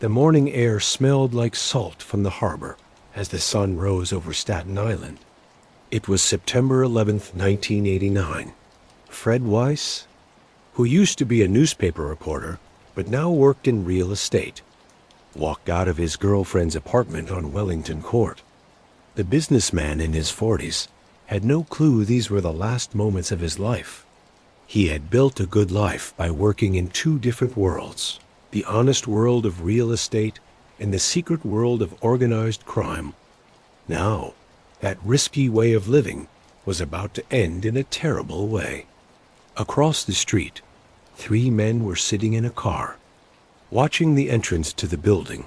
The morning air smelled like salt from the harbor as the sun rose over Staten Island. It was September 11th, 1989. Fred Weiss, who used to be a newspaper reporter but now worked in real estate, walked out of his girlfriend's apartment on Wellington Court. The businessman in his 40s had no clue these were the last moments of his life. He had built a good life by working in two different worlds, the honest world of real estate and the secret world of organized crime. Now, that risky way of living was about to end in a terrible way. Across the street, 3 men were sitting in a car, watching the entrance to the building.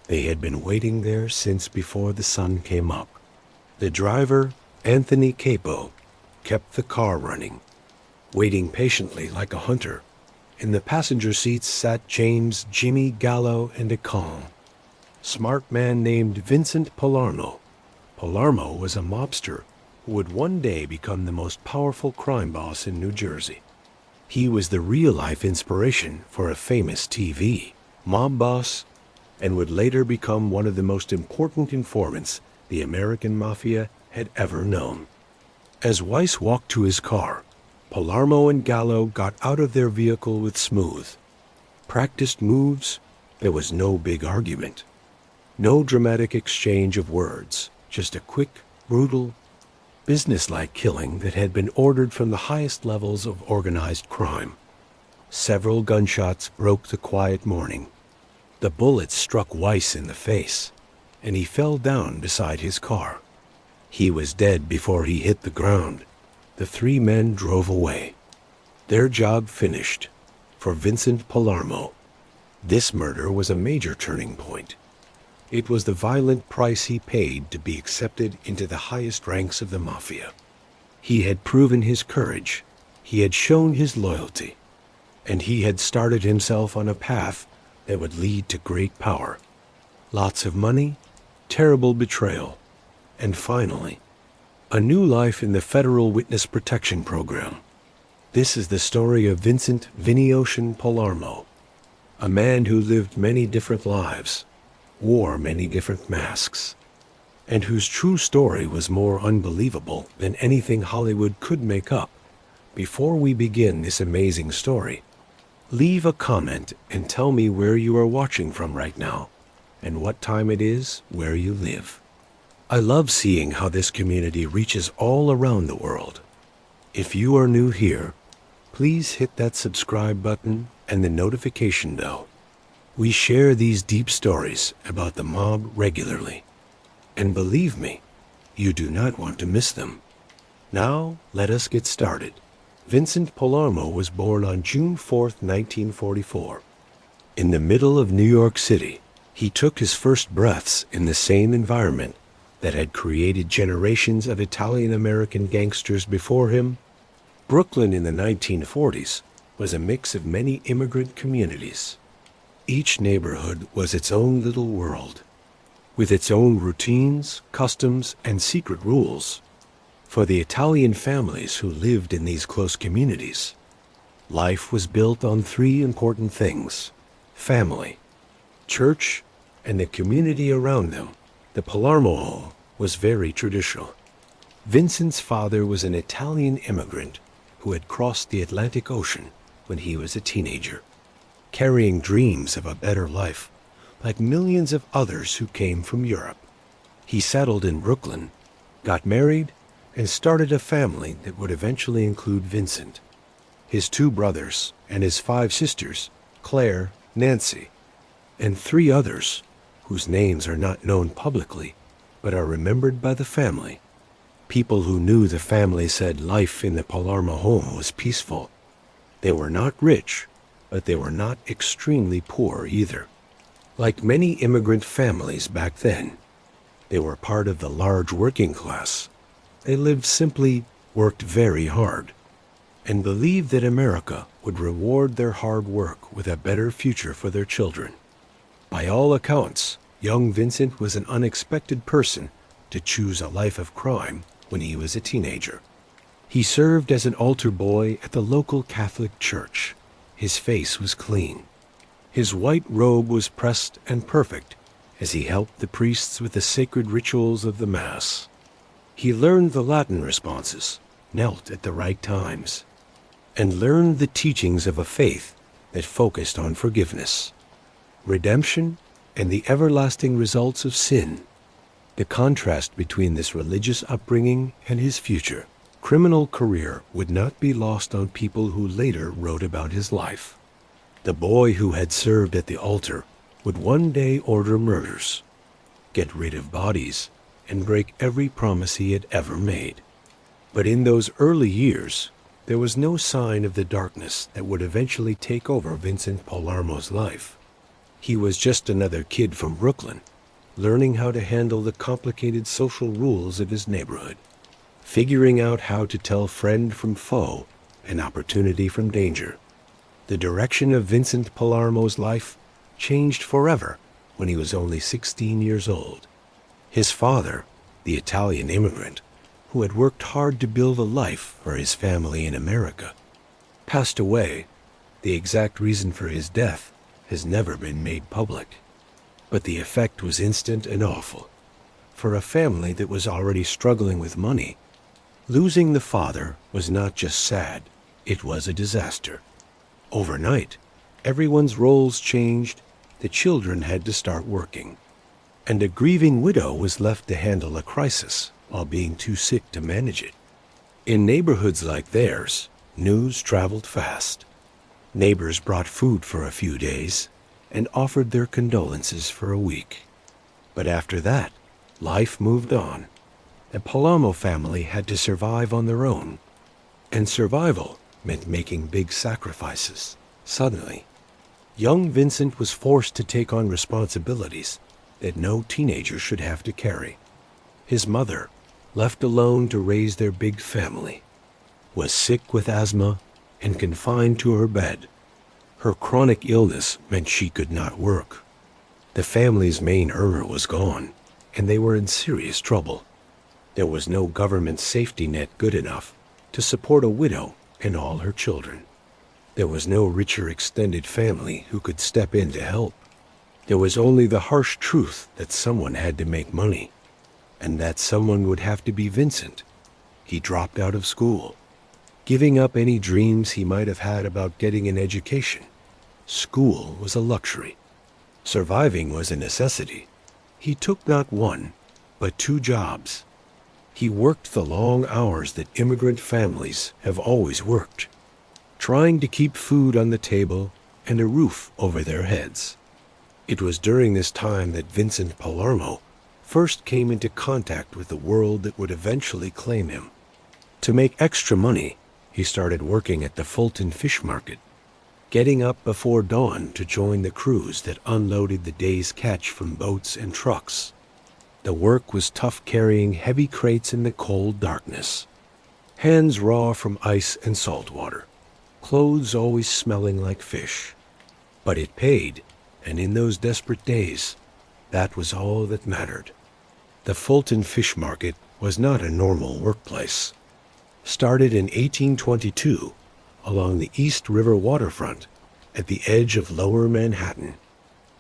They had been waiting there since before the sun came up. The driver, Anthony Capo, kept the car running, waiting patiently like a hunter. In the passenger seats sat James Jimmy Gallo and a calm, smart man named Vincent Palermo. Palarmo was a mobster who would one day become the most powerful crime boss in New Jersey. He was the real-life inspiration for a famous TV mob boss and would later become one of the most important informants the American Mafia had ever known. As Weiss walked to his car, Palarmo and Gallo got out of their vehicle with smooth, practiced moves. There was no big argument, no dramatic exchange of words, just a quick, brutal, businesslike killing that had been ordered from the highest levels of organized crime. Several gunshots broke the quiet morning. The bullets struck Weiss in the face, and he fell down beside his car. He was dead before he hit the ground. The 3 men drove away. Their job finished. For Vincent Palermo, this murder was a major turning point. It was the violent price he paid to be accepted into the highest ranks of the Mafia. He had proven his courage, he had shown his loyalty, and he had started himself on a path that would lead to great power. Lots of money, terrible betrayal, and finally, a new life in the Federal Witness Protection Program. This is the story of Vincent Vinnie Ocean Palermo, a man who lived many different lives, wore many different masks, and whose true story was more unbelievable than anything Hollywood could make up. Before we begin this amazing story, leave a comment and tell me where you are watching from right now and what time it is where you live. I love seeing how this community reaches all around the world. If you are new here, please hit that subscribe button and the notification bell. We share these deep stories about the mob regularly, and believe me, you do not want to miss them. Now, let us get started. Vincent Palermo was born on June 4th, 1944. In the middle of New York City, he took his first breaths in the same environment that had created generations of Italian-American gangsters before him. Brooklyn in the 1940s was a mix of many immigrant communities. Each neighborhood was its own little world, with its own routines, customs, and secret rules. For the Italian families who lived in these close communities, life was built on 3 important things: family, church, and the community around them. The Palarmo home was very traditional. Vincent's father was an Italian immigrant who had crossed the Atlantic Ocean when he was a teenager, carrying dreams of a better life, like millions of others who came from Europe. He settled in Brooklyn, got married, and started a family that would eventually include Vincent, his 2 brothers, and his 5 sisters, Claire, Nancy, and 3 others whose names are not known publicly, but are remembered by the family. People who knew the family said life in the Palarmo home was peaceful. They were not rich, but they were not extremely poor either. Like many immigrant families back then, they were part of the large working class. They lived simply, worked very hard, and believed that America would reward their hard work with a better future for their children. By all accounts, young Vincent was an unexpected person to choose a life of crime when he was a teenager. He served as an altar boy at the local Catholic church. His face was clean, His white robe was pressed and perfect as he helped the priests with the sacred rituals of the Mass. He learned the Latin responses, knelt at the right times, and learned the teachings of a faith that focused on forgiveness, redemption, and the everlasting results of sin. The contrast between this religious upbringing and his future criminal career would not be lost on people who later wrote about his life. The boy who had served at the altar would one day order murders, get rid of bodies, and break every promise he had ever made. But in those early years, there was no sign of the darkness that would eventually take over Vincent Palermo's life. He was just another kid from Brooklyn, learning how to handle the complicated social rules of his neighborhood, figuring out how to tell friend from foe and opportunity from danger. The direction of Vincent Palermo's life changed forever when he was only 16 years old. His father, the Italian immigrant, who had worked hard to build a life for his family in America, passed away. The exact reason for his death has never been made public, but the effect was instant and awful. For a family that was already struggling with money, losing the father was not just sad, it was a disaster. Overnight, everyone's roles changed, the children had to start working, and a grieving widow was left to handle a crisis while being too sick to manage it. In neighborhoods like theirs, news traveled fast. Neighbors brought food for a few days and offered their condolences for a week. But after that, life moved on. The Palarmo family had to survive on their own, and survival meant making big sacrifices. Suddenly, young Vincent was forced to take on responsibilities that no teenager should have to carry. His mother, left alone to raise their big family, was sick with asthma and confined to her bed. Her chronic illness meant she could not work. The family's main earner was gone, and they were in serious trouble. There was no government safety net good enough to support a widow and all her children. There was no richer extended family who could step in to help. There was only the harsh truth that someone had to make money, and that someone would have to be Vincent. He dropped out of school, giving up any dreams he might have had about getting an education. School was a luxury. Surviving was a necessity. He took not one, but 2 jobs. He worked the long hours that immigrant families have always worked, trying to keep food on the table and a roof over their heads. It was during this time that Vincent Palermo first came into contact with the world that would eventually claim him. To make extra money, he started working at the Fulton Fish Market, getting up before dawn to join the crews that unloaded the day's catch from boats and trucks. The work was tough, carrying heavy crates in the cold darkness, hands raw from ice and salt water, clothes always smelling like fish. But it paid, and in those desperate days, that was all that mattered. The Fulton Fish Market was not a normal workplace. Started in 1822 along the East River waterfront at the edge of Lower Manhattan,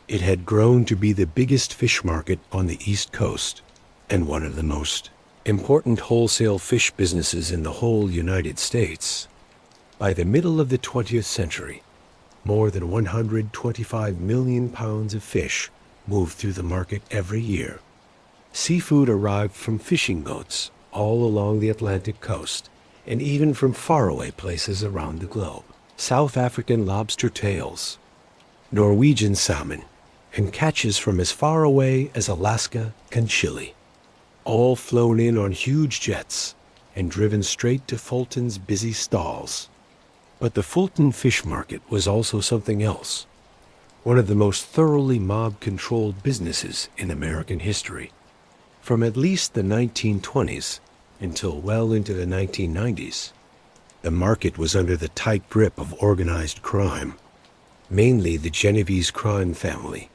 it had grown to be the biggest fish market on the East Coast and one of the most important wholesale fish businesses in the whole United States. By the middle of the 20th century, more than 125 million pounds of fish moved through the market every year. Seafood arrived from fishing boats all along the Atlantic coast, and even from faraway places around the globe. South African lobster tails, Norwegian salmon, and catches from as far away as Alaska and Chile, all flown in on huge jets and driven straight to Fulton's busy stalls. But the Fulton Fish Market was also something else, one of the most thoroughly mob-controlled businesses in American history. From at least the 1920s until well into the 1990s, the market was under the tight grip of organized crime, mainly the Genovese crime family,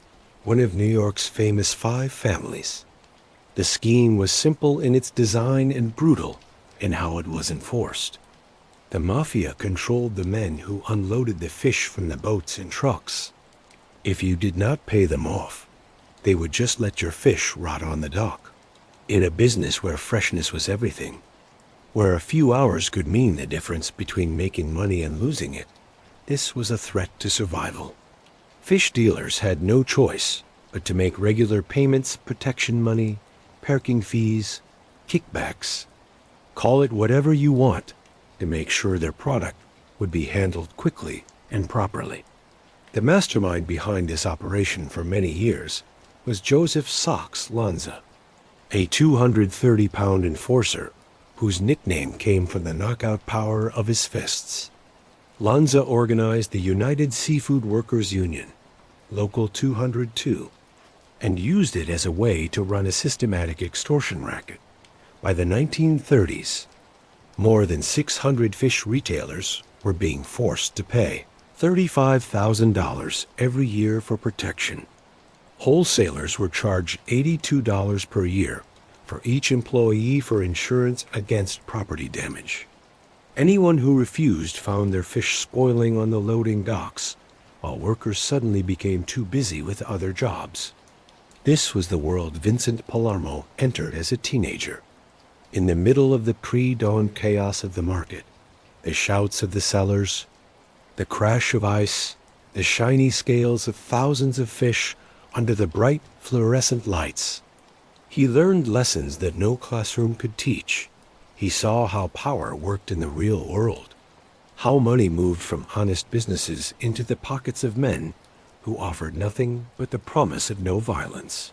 one of New York's famous 5 families. The scheme was simple in its design and brutal in how it was enforced. The Mafia controlled the men who unloaded the fish from the boats and trucks. If you did not pay them off, they would just let your fish rot on the dock. In a business where freshness was everything, where a few hours could mean the difference between making money and losing it, this was a threat to survival. Fish dealers had no choice but to make regular payments, protection money, parking fees, kickbacks, call it whatever you want, to make sure their product would be handled quickly and properly. The mastermind behind this operation for many years was Joseph Sox Lanza, a 230-pound enforcer whose nickname came from the knockout power of his fists. Lanza organized the United Seafood Workers Union, Local 202, and used it as a way to run a systematic extortion racket. By the 1930s, more than 600 fish retailers were being forced to pay $35,000 every year for protection. Wholesalers were charged $82 per year for each employee for insurance against property damage. Anyone who refused found their fish spoiling on the loading docks, while workers suddenly became too busy with other jobs. This was the world Vincent Palermo entered as a teenager. In the middle of the pre-dawn chaos of the market, the shouts of the sellers, the crash of ice, the shiny scales of thousands of fish under the bright fluorescent lights, he learned lessons that no classroom could teach. He saw how power worked in the real world, how money moved from honest businesses into the pockets of men who offered nothing but the promise of no violence.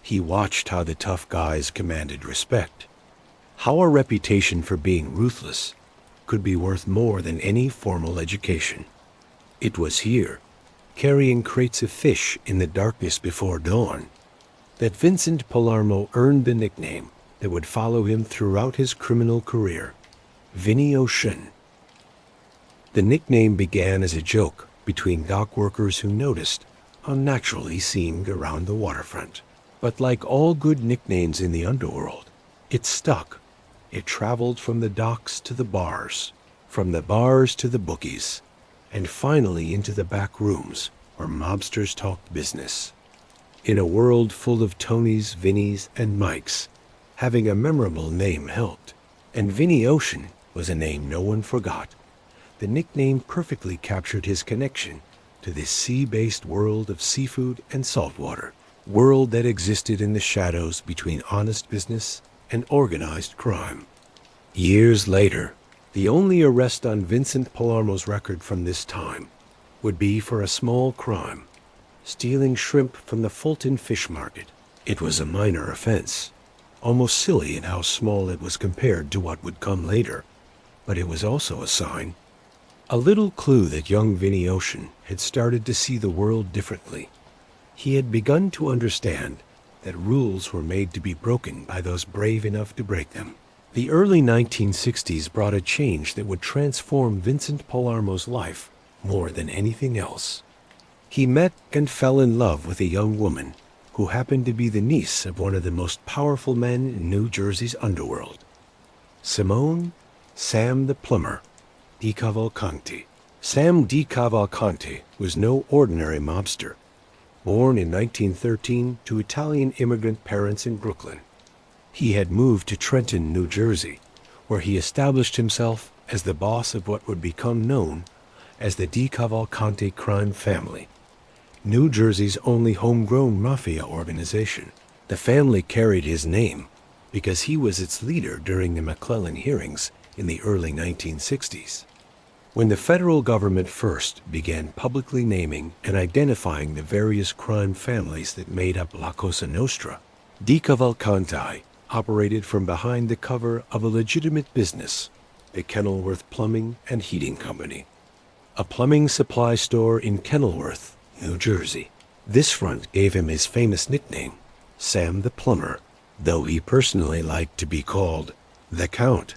He watched how the tough guys commanded respect, how a reputation for being ruthless could be worth more than any formal education. It was here, carrying crates of fish in the darkness before dawn, that Vincent Palermo earned the nickname that would follow him throughout his criminal career, Vinnie Ocean. The nickname began as a joke between dock workers who noticed how natural he seemed around the waterfront. But like all good nicknames in the underworld, it stuck. It traveled from the docks to the bars, from the bars to the bookies, and finally into the back rooms where mobsters talked business. In a world full of Tonys, Vinnies, and Mikes, having a memorable name helped, and Vinnie Ocean was a name no one forgot. The nickname perfectly captured his connection to this sea-based world of seafood and saltwater, world that existed in the shadows between honest business and organized crime. Years later, the only arrest on Vincent Palermo's record from this time would be for a small crime, stealing shrimp from the Fulton Fish Market. It was a minor offense, almost silly in how small it was compared to what would come later, but it was also a sign, a little clue that young Vinnie Ocean had started to see the world differently. He had begun to understand that rules were made to be broken by those brave enough to break them. The early 1960s brought a change that would transform Vincent Palermo's life more than anything else. He met and fell in love with a young woman who happened to be the niece of one of the most powerful men in New Jersey's underworld, Sam the Plumber DeCavalcante. Sam DeCavalcante was no ordinary mobster. Born in 1913 to Italian immigrant parents in Brooklyn, he had moved to Trenton, New Jersey, where he established himself as the boss of what would become known as the DeCavalcante Crime Family, New Jersey's only homegrown mafia organization. The family carried his name because he was its leader during the McClellan hearings in the early 1960s. When the federal government first began publicly naming and identifying the various crime families that made up La Cosa Nostra, DeCavalcante operated from behind the cover of a legitimate business, the Kenilworth Plumbing and Heating Company, a plumbing supply store in Kenilworth, New Jersey. This front gave him his famous nickname, Sam the Plumber, though he personally liked to be called the Count,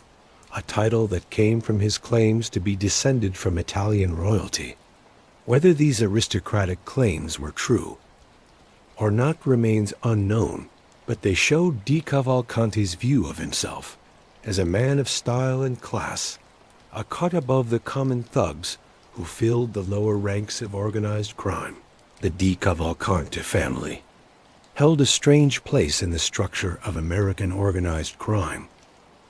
a title that came from his claims to be descended from Italian royalty. Whether these aristocratic claims were true or not remains unknown, but they showed DeCavalcante's view of himself as a man of style and class, a cut above the common thugs who filled the lower ranks of organized crime. The DeCavalcante family held a strange place in the structure of American organized crime.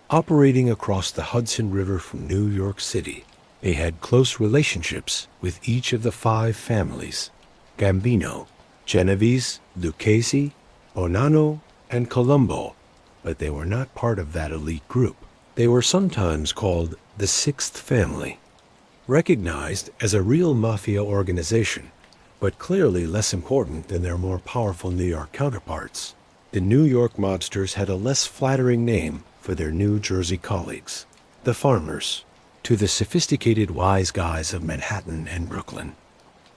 Operating across the Hudson River from New York City, they had close relationships with each of the 5 families: Gambino, Genovese, Lucchese, Bonanno, and Colombo, but they were not part of that elite group. They were sometimes called the Sixth Family. Recognized as a real mafia organization, but clearly less important than their more powerful New York counterparts, the New York mobsters had a less flattering name for their New Jersey colleagues, the Farmers, to the sophisticated wise guys of Manhattan and Brooklyn.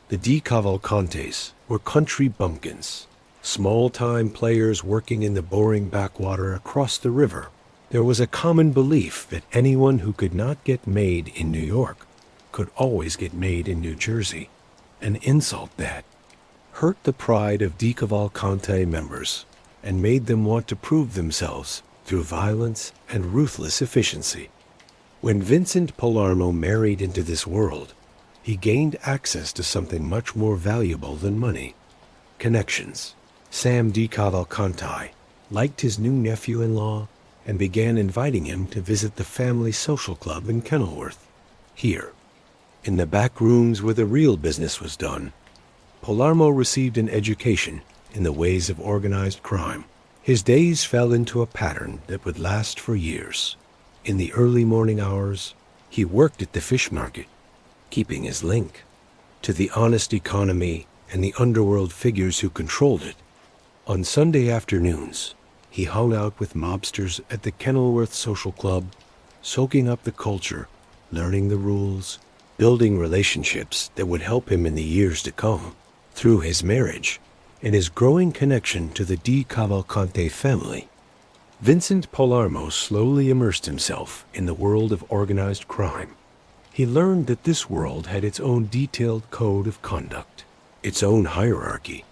The DeCavalcantes were country bumpkins, small-time players working in the boring backwater across the river. There was a common belief that anyone who could not get made in New York could always get made in New Jersey, an insult that hurt the pride of DeCavalcante members and made them want to prove themselves through violence and ruthless efficiency. When Vincent Palermo married into this world, he gained access to something much more valuable than money: connections. Sam DeCavalcante liked his new nephew-in-law and began inviting him to visit the family social club in Kenilworth. Here, in the back rooms where the real business was done, Palarmo received an education in the ways of organized crime. His days fell into a pattern that would last for years. In the early morning hours, he worked at the fish market, keeping his link to the honest economy and the underworld figures who controlled it. On Sunday afternoons, he hung out with mobsters at the Kenilworth Social Club, soaking up the culture, learning the rules, building relationships that would help him in the years to come. Through his marriage and his growing connection to the DeCavalcante family, Vincent Palermo slowly immersed himself in the world of organized crime. He learned that this world had its own detailed code of conduct, its own hierarchy,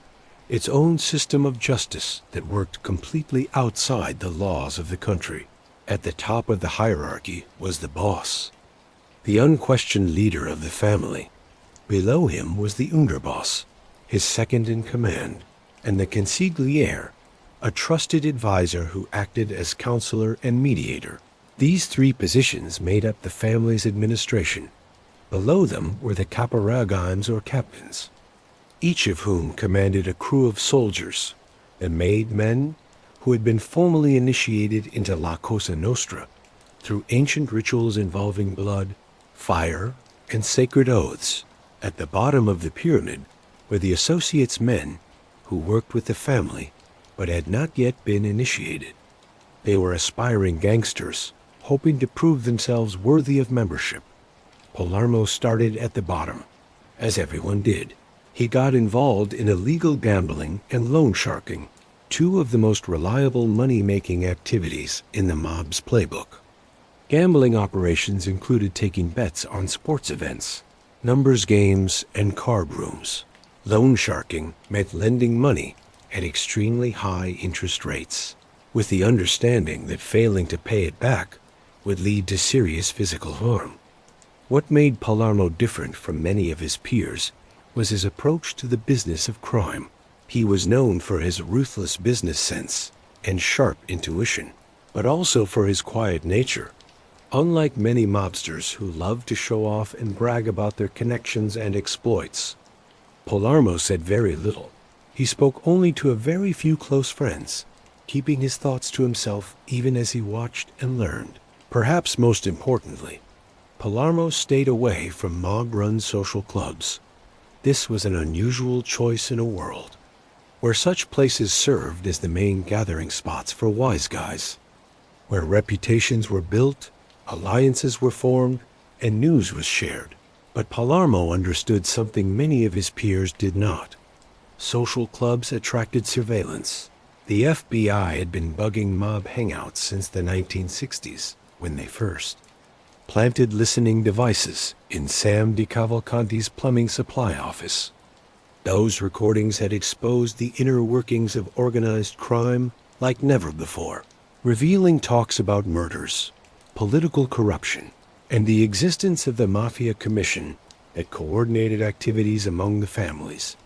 its own system of justice that worked completely outside the laws of the country. At the top of the hierarchy was the boss, the unquestioned leader of the family. Below him was the underboss, his second in command, and the consigliere, a trusted advisor who acted as counselor and mediator. These 3 positions made up the family's administration. Below them were the caporalagimes or captains, each of whom commanded a crew of soldiers, the made men who had been formally initiated into La Cosa Nostra through ancient rituals involving blood, fire, and sacred oaths. At the bottom of the pyramid were the associates' men who worked with the family but had not yet been initiated. They were aspiring gangsters, hoping to prove themselves worthy of membership. Palarmo started at the bottom, as everyone did. He got involved in illegal gambling and loan sharking, 2 of the most reliable money-making activities in the mob's playbook. Gambling operations included taking bets on sports events, numbers games, and card rooms. Loan sharking meant lending money at extremely high interest rates, with the understanding that failing to pay it back would lead to serious physical harm. What made Palarmo different from many of his peers was his approach to the business of crime. He was known for his ruthless business sense and sharp intuition, but also for his quiet nature. Unlike many mobsters who love to show off and brag about their connections and exploits, Palarmo said very little. He spoke only to a very few close friends, keeping his thoughts to himself even as he watched and learned. Perhaps most importantly, Palarmo stayed away from mob-run social clubs. This was an unusual choice in a world where such places served as the main gathering spots for wise guys, where reputations were built, alliances were formed, and news was shared. But Palarmo understood something many of his peers did not. Social clubs attracted surveillance. The FBI had been bugging mob hangouts since the 1960s, when they first planted listening devices in Sam DeCavalcante's plumbing supply office. Those recordings had exposed the inner workings of organized crime like never before, revealing talks about murders, political corruption, and the existence of the Mafia Commission that coordinated activities among the families.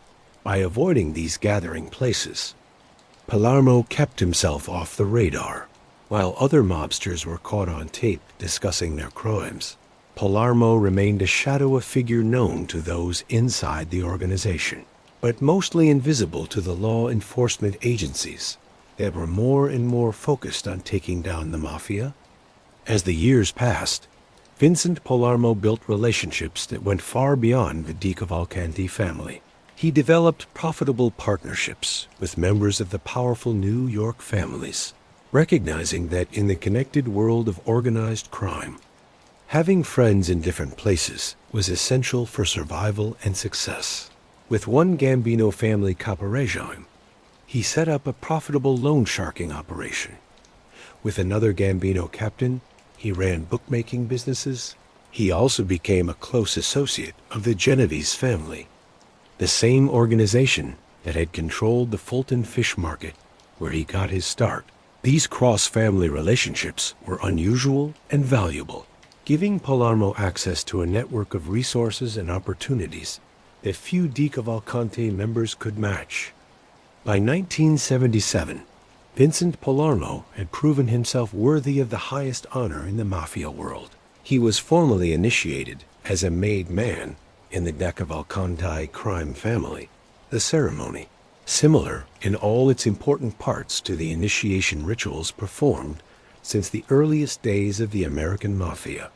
By avoiding these gathering places, Palarmo kept himself off the radar. While other mobsters were caught on tape discussing their crimes, Palarmo remained a shadow figure known to those inside the organization, but mostly invisible to the law enforcement agencies that were more and more focused on taking down the Mafia. As the years passed, Vincent Palermo built relationships that went far beyond the DeCavalcante family. He developed profitable partnerships with members of the powerful New York families, recognizing that in the connected world of organized crime, having friends in different places was essential for survival and success. With one Gambino family caporegime, he set up a profitable loan sharking operation. With another Gambino captain, he ran bookmaking businesses. He also became a close associate of the Genovese family, the same organization that had controlled the Fulton fish market where he got his start. These cross-family relationships were unusual and valuable, giving Palarmo access to a network of resources and opportunities that few DeCavalcante members could match. By 1977, Vincent Palermo had proven himself worthy of the highest honor in the Mafia world. He was formally initiated as a made man in the DeCavalcante Crime Family, the ceremony, similar in all its important parts to the initiation rituals performed since the earliest days of the American Mafia,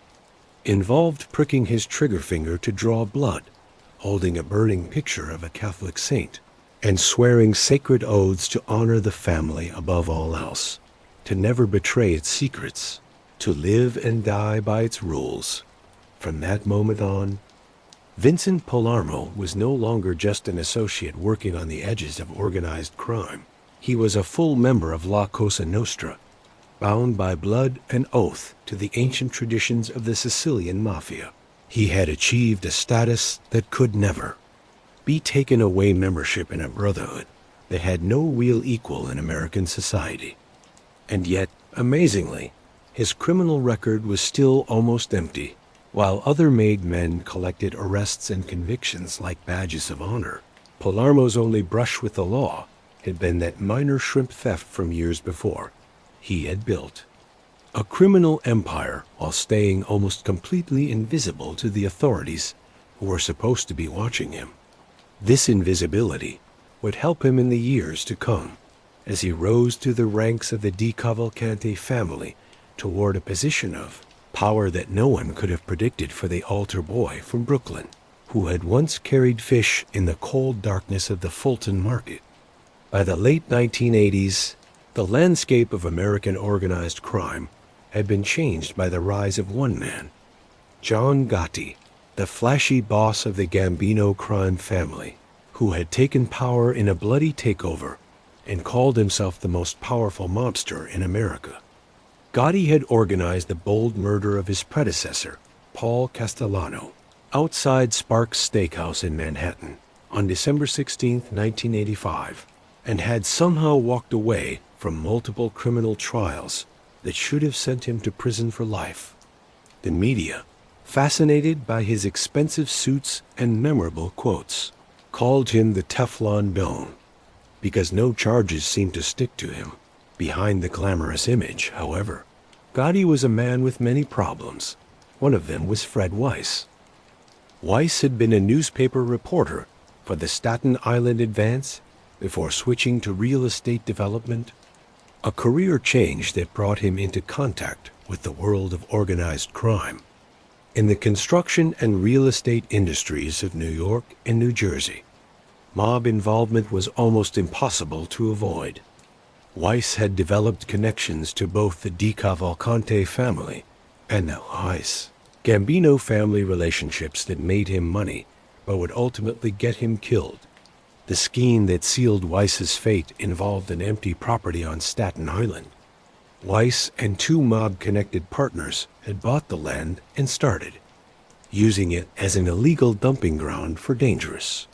involved pricking his trigger finger to draw blood, holding a burning picture of a Catholic saint, and swearing sacred oaths to honor the family above all else, to never betray its secrets, to live and die by its rules. From that moment on, Vincent Palermo was no longer just an associate working on the edges of organized crime. He was a full member of La Cosa Nostra, bound by blood and oath to the ancient traditions of the Sicilian Mafia. He had achieved a status that could never be taken away, membership in a brotherhood that had no real equal in American society. And yet, amazingly, his criminal record was still almost empty. While other made men collected arrests and convictions like badges of honor, Palermo's only brush with the law had been that minor shrimp theft from years before. He had built a criminal empire while staying almost completely invisible to the authorities who were supposed to be watching him. This invisibility would help him in the years to come as he rose through the ranks of the DeCavalcante family toward a position of power that no one could have predicted for the altar boy from Brooklyn, who had once carried fish in the cold darkness of the Fulton market. By the late 1980s, the landscape of American organized crime had been changed by the rise of one man, John Gotti, the flashy boss of the Gambino crime family, who had taken power in a bloody takeover and called himself the most powerful mobster in America. Gotti had organized the bold murder of his predecessor, Paul Castellano, outside Sparks Steakhouse in Manhattan on December 16, 1985, and had somehow walked away from multiple criminal trials that should have sent him to prison for life. The media, fascinated by his expensive suits and memorable quotes, called him the Teflon Don, because no charges seemed to stick to him. Behind the glamorous image, however, Gotti was a man with many problems. One of them was Fred Weiss. Weiss had been a newspaper reporter for the Staten Island Advance before switching to real estate development, a career change that brought him into contact with the world of organized crime. In the construction and real estate industries of New York and New Jersey, mob involvement was almost impossible to avoid. Weiss had developed connections to both the DeCavalcante family and the Weiss Gambino family, relationships that made him money but would ultimately get him killed. The scheme that sealed Weiss's fate involved an empty property on Staten Island. Weiss and two mob-connected partners had bought the land and started using it as an illegal dumping ground for dangerous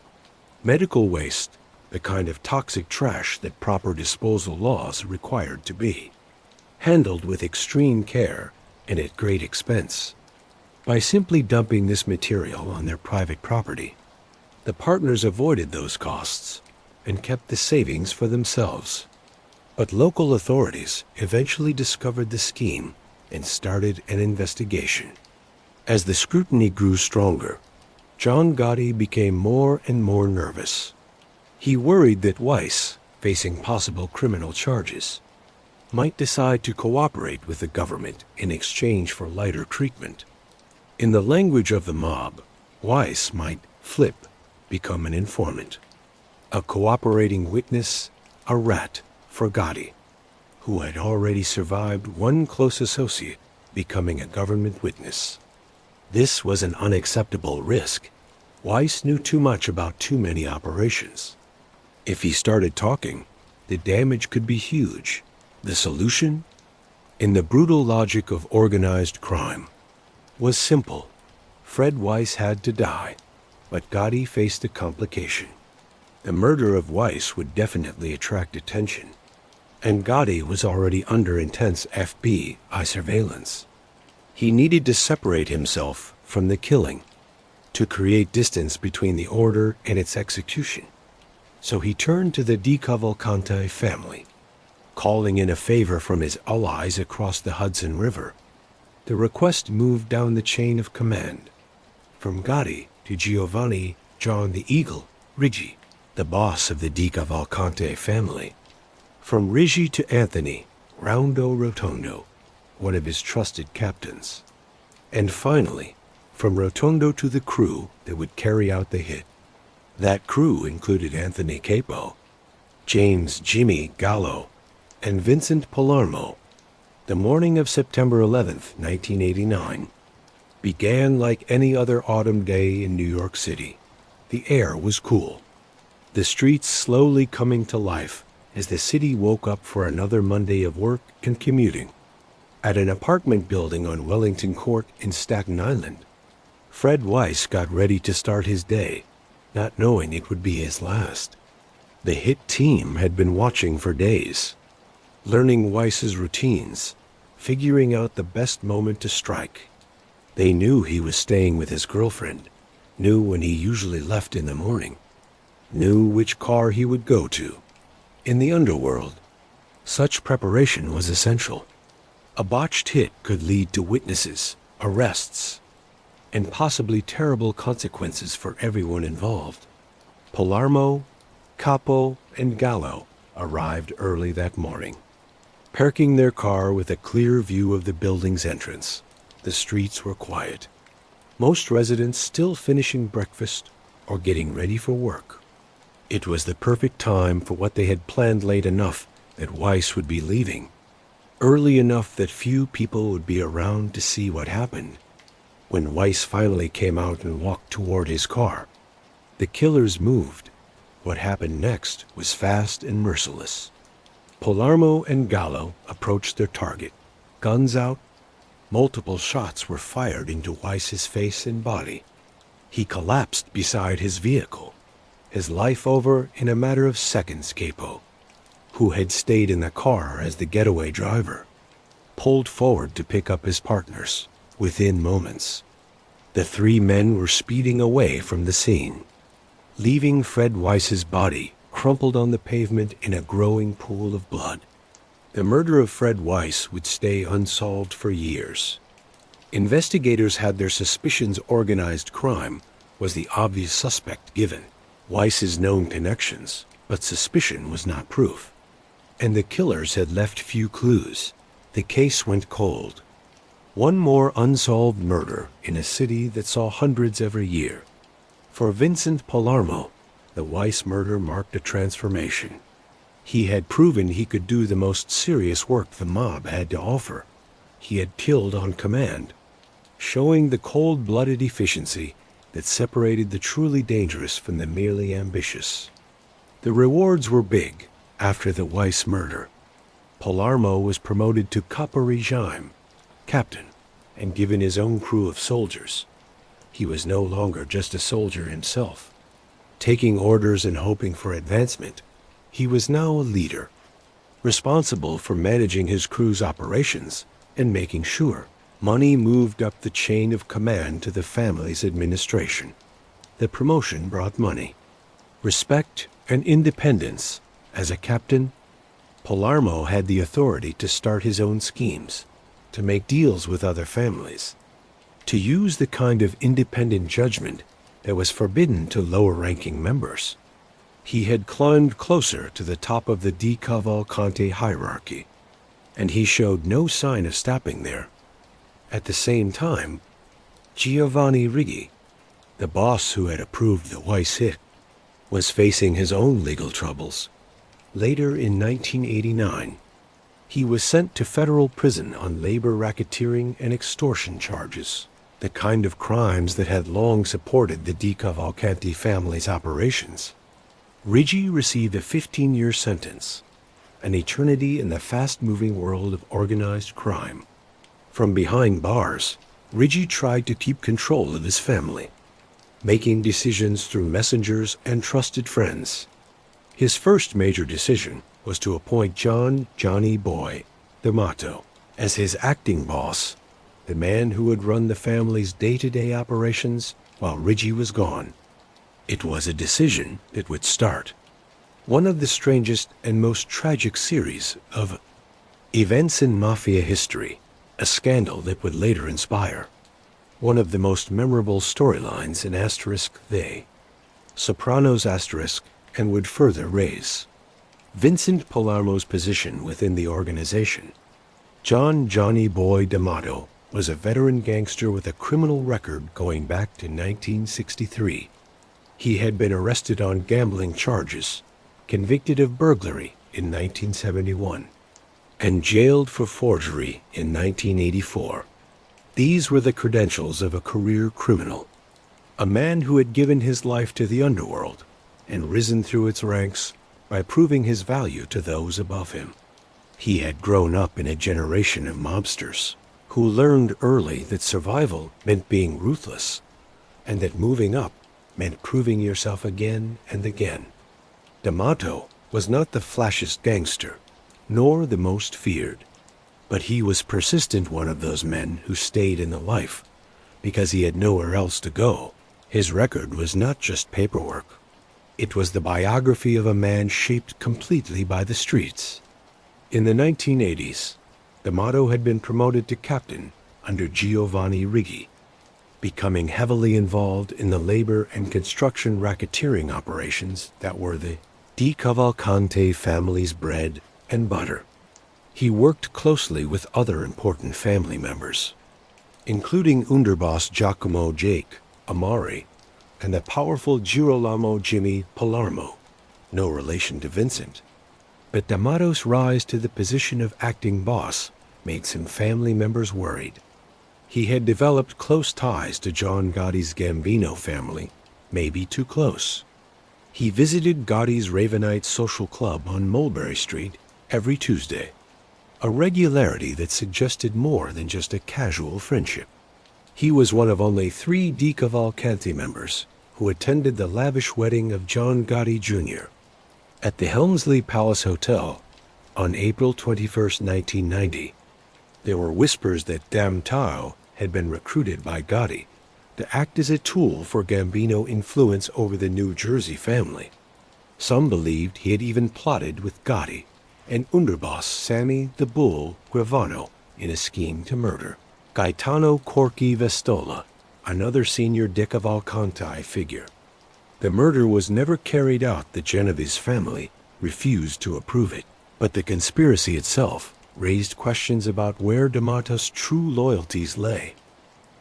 medical waste, the kind of toxic trash that proper disposal laws required to be handled with extreme care and at great expense. By simply dumping this material on their private property, The partners avoided those costs and kept the savings for themselves. But local authorities eventually discovered the scheme and started an investigation. As the scrutiny grew stronger, John Gotti became more and more nervous. He worried that Weiss, facing possible criminal charges, might decide to cooperate with the government in exchange for lighter treatment. In the language of the mob, Weiss might flip, become an informant, a cooperating witness, a rat for Gotti, who had already survived one close associate becoming a government witness. This was an unacceptable risk. Weiss knew too much about too many operations. If he started talking, the damage could be huge. The solution, in the brutal logic of organized crime, was simple. Fred Weiss had to die, but Gotti faced a complication. The murder of Weiss would definitely attract attention, and Gotti was already under intense FBI surveillance. He needed to separate himself from the killing, to create distance between the order and its execution. So he turned to the DeCavalcante family, calling in a favor from his allies across the Hudson River. The request moved down the chain of command, from Gotti to Giovanni John the Eagle Riggi, the boss of the DeCavalcante family, from Riggi to Anthony Rondo Rotondo, one of his trusted captains, and finally, from Rotondo to the crew that would carry out the hit. That crew included Anthony Capo, James Jimmy Gallo, and Vincent Palermo. The morning of September 11th, 1989, began like any other autumn day in New York City. The air was cool, the streets slowly coming to life as the city woke up for another Monday of work and commuting. At an apartment building on Wellington Court in Staten Island, Fred Weiss got ready to start his day, not knowing it would be his last. The hit team had been watching for days, learning Weiss's routines, figuring out the best moment to strike. They knew he was staying with his girlfriend, knew when he usually left in the morning, knew which car he would go to. In the underworld, such preparation was essential. A botched hit could lead to witnesses, arrests, and possibly terrible consequences for everyone involved. Palarmo, Capo, and Gallo arrived early that morning, parking their car with a clear view of the building's entrance. The streets were quiet, most residents still finishing breakfast or getting ready for work. It was the perfect time for what they had planned late enough that Weiss would be leaving, early enough that few people would be around to see what happened. When Weiss finally came out and walked toward his car, the killers moved. What happened next was fast and merciless. Palarmo and Gallo approached their target. Guns out, multiple shots were fired into Weiss's face and body. He collapsed beside his vehicle, his life over in a matter of seconds. Capo, who had stayed in the car as the getaway driver, pulled forward to pick up his partners. Within moments, the three men were speeding away from the scene, leaving Fred Weiss's body crumpled on the pavement in a growing pool of blood. The murder of Fred Weiss would stay unsolved for years. Investigators had their suspicions organized crime was the obvious suspect given Weiss's known connections, but suspicion was not proof. And the killers had left few clues. The case went cold. One more unsolved murder in a city that saw hundreds every year. For Vincent Palermo, the Weiss murder marked a transformation. He had proven he could do the most serious work the mob had to offer. He had killed on command, showing the cold-blooded efficiency that separated the truly dangerous from the merely ambitious. The rewards were big after the Weiss murder. Palarmo was promoted to capo-regime, captain, and given his own crew of soldiers. He was no longer just a soldier himself, taking orders and hoping for advancement. He was now a leader, responsible for managing his crew's operations and making sure money moved up the chain of command to the family's administration. The promotion brought money, respect, and independence. As a captain, Palarmo had the authority to start his own schemes, to make deals with other families, to use the kind of independent judgment that was forbidden to lower-ranking members. He had climbed closer to the top of the DeCavalcante hierarchy, and he showed no sign of stopping there. At the same time, Giovanni Riggi, the boss who had approved the Weiss hit, was facing his own legal troubles. Later in 1989, he was sent to federal prison on labor racketeering and extortion charges, the kind of crimes that had long supported the DeCavalcante family's operations. Riggi received a 15-year sentence, an eternity in the fast-moving world of organized crime. From behind bars, Riggi tried to keep control of his family, making decisions through messengers and trusted friends. His first major decision was to appoint Johnny Boy Damato as his acting boss, the man who would run the family's day-to-day operations while Riggi was gone. It was a decision that would start one of the strangest and most tragic series of events in Mafia history, a scandal that would later inspire one of the most memorable storylines in *they, Sopranos*, and would further raise Vincent Palermo's position within the organization. Johnny Boy Damato was a veteran gangster with a criminal record going back to 1963. He had been arrested on gambling charges, convicted of burglary in 1971, and jailed for forgery in 1984. These were the credentials of a career criminal, a man who had given his life to the underworld and risen through its ranks by proving his value to those above him. He had grown up in a generation of mobsters who learned early that survival meant being ruthless, and that moving up meant proving yourself again and again. Damato was not the flashiest gangster, nor the most feared, but he was persistent, one of those men who stayed in the life because he had nowhere else to go. His record was not just paperwork. It was the biography of a man shaped completely by the streets. In the 1980s, Damato had been promoted to captain under Giovanni Riggi, becoming heavily involved in the labor and construction racketeering operations that were the DeCavalcante family's bread and butter. He worked closely with other important family members, including underboss Giacomo Jake Amari and the powerful Girolamo Jimmy Palarmo, no relation to Vincent. But Damato's rise to the position of acting boss made some family members worried. He had developed close ties to John Gotti's Gambino family, maybe too close. He visited Gotti's Ravenite social club on Mulberry Street every Tuesday, a regularity that suggested more than just a casual friendship. He was one of only 3 DeCavalcante members who attended the lavish wedding of John Gotti Jr. at the Helmsley Palace Hotel on April 21, 1990. There were whispers that Damato had been recruited by Gotti to act as a tool for Gambino influence over the New Jersey family. Some believed he had even plotted with Gotti and underboss Sammy the Bull Guevano in a scheme to murder Gaetano Corky Vestola, another senior DeCavalcante figure. The murder was never carried out. The Genovese family refused to approve it, but the conspiracy itself raised questions about where Damato's true loyalties lay.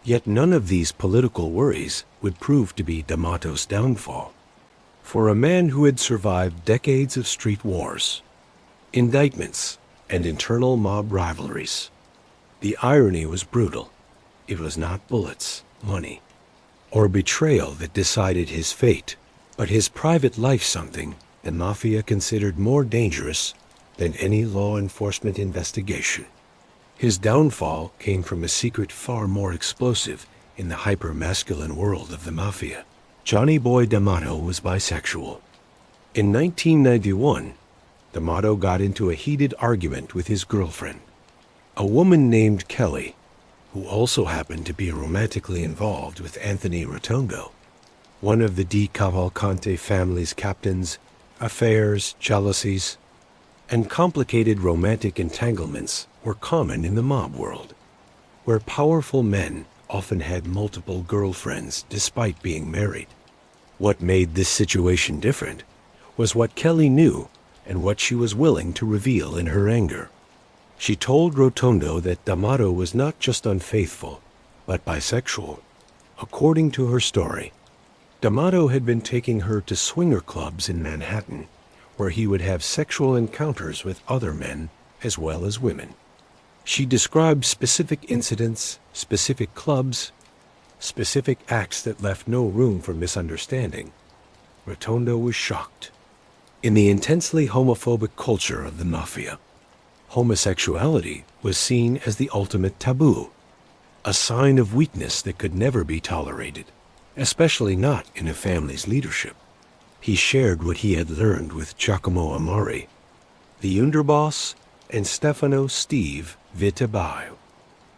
Yet none of these political worries would prove to be Damato's downfall. For a man who had survived decades of street wars, indictments, and internal mob rivalries, the irony was brutal. It was not bullets, money, or betrayal that decided his fate, but his private life, something the Mafia considered more dangerous than any law enforcement investigation. His downfall came from a secret far more explosive in the hyper-masculine world of the Mafia. Johnny Boy Damato was bisexual. In 1991, Damato got into a heated argument with his girlfriend, a woman named Kelly, who also happened to be romantically involved with Anthony Rotondo. one of the DeCavalcante family's captains, affairs, jealousies, and complicated romantic entanglements were common in the mob world, where powerful men often had multiple girlfriends despite being married. What made this situation different was what Kelly knew and what she was willing to reveal in her anger. She told Rotondo that Damato was not just unfaithful, but bisexual. According to her story, Damato had been taking her to swinger clubs in Manhattan, where he would have sexual encounters with other men as well as women. She described specific incidents, specific clubs, specific acts that left no room for misunderstanding. Rotondo was shocked. In the intensely homophobic culture of the Mafia, homosexuality was seen as the ultimate taboo, a sign of weakness that could never be tolerated, especially not in a family's leadership. He shared what he had learned with Giacomo Amari, the underboss, and Stefano Steve Vitabaio,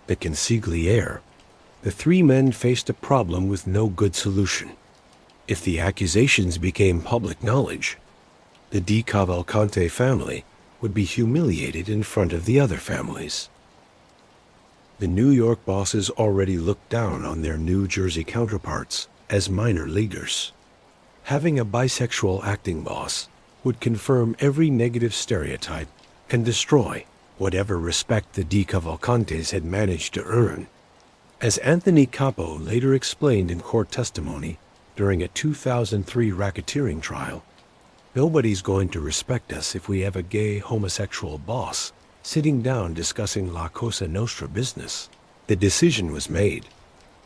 the consigliere. The three men faced a problem with no good solution. If the accusations became public knowledge, the DeCavalcante family would be humiliated in front of the other families. The New York bosses already looked down on their New Jersey counterparts as minor leaguers. Having a bisexual acting boss would confirm every negative stereotype and destroy whatever respect the DeCavalcantes had managed to earn. As Anthony Capo later explained in court testimony during a 2003 racketeering trial, "Nobody's going to respect us if we have a gay homosexual boss sitting down discussing La Cosa Nostra business." The decision was made.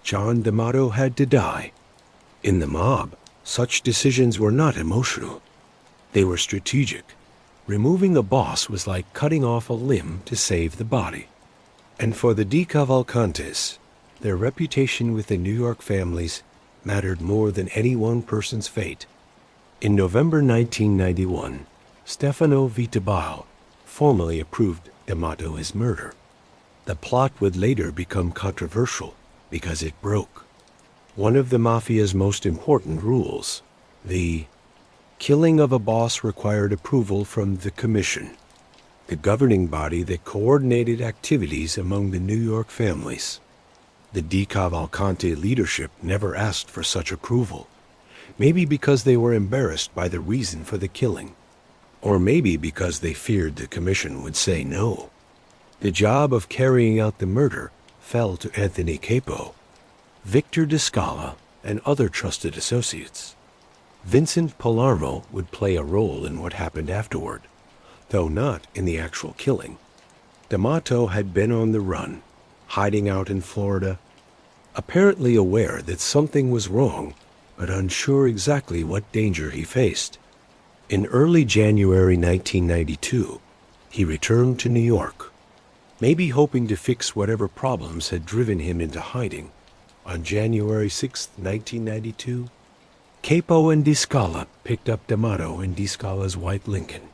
John Damato had to die. In the mob, such decisions were not emotional. They were strategic. Removing a boss was like cutting off a limb to save the body. And for the DeCavalcantes, their reputation with the New York families mattered more than any one person's fate. In November 1991, Stefano Vitabaio formally approved Damato's murder. The plot would later become controversial because it broke one of the Mafia's most important rules. The killing of a boss required approval from the Commission, the governing body that coordinated activities among the New York families. The DeCavalcante leadership never asked for such approval, maybe because they were embarrassed by the reason for the killing, or maybe because they feared the Commission would say no. The job of carrying out the murder fell to Anthony Capo, Victor DeScala, and other trusted associates. Vincent Palermo would play a role in what happened afterward, though not in the actual killing. Damato had been on the run, hiding out in Florida, apparently aware that something was wrong, but unsure exactly what danger he faced. In early January 1992, he returned to New York, maybe hoping to fix whatever problems had driven him into hiding. On January 6, 1992, Capo and DeScala picked up Damato in DeScala's white Lincoln.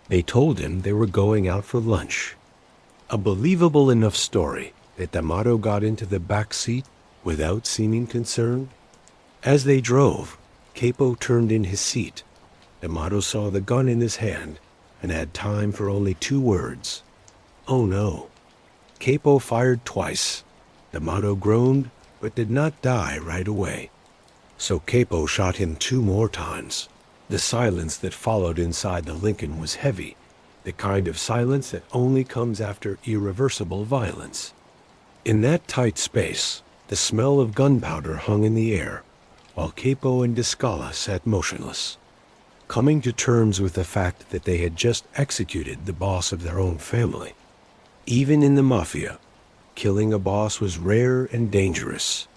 They told him they were going out for lunch. A believable enough story that Damato got into the back seat without seeming concerned. As they drove, Capo turned in his seat. Damato saw the gun in his hand and had time for only 2 words. "Oh no." Capo fired twice. Damato groaned, but did not die right away. So Capo shot him 2 more times. The silence that followed inside the Lincoln was heavy, the kind of silence that only comes after irreversible violence. In that tight space, the smell of gunpowder hung in the air, while Capo and DeScala sat motionless, coming to terms with the fact that they had just executed the boss of their own family. Even in the Mafia, killing a boss was rare and dangerous.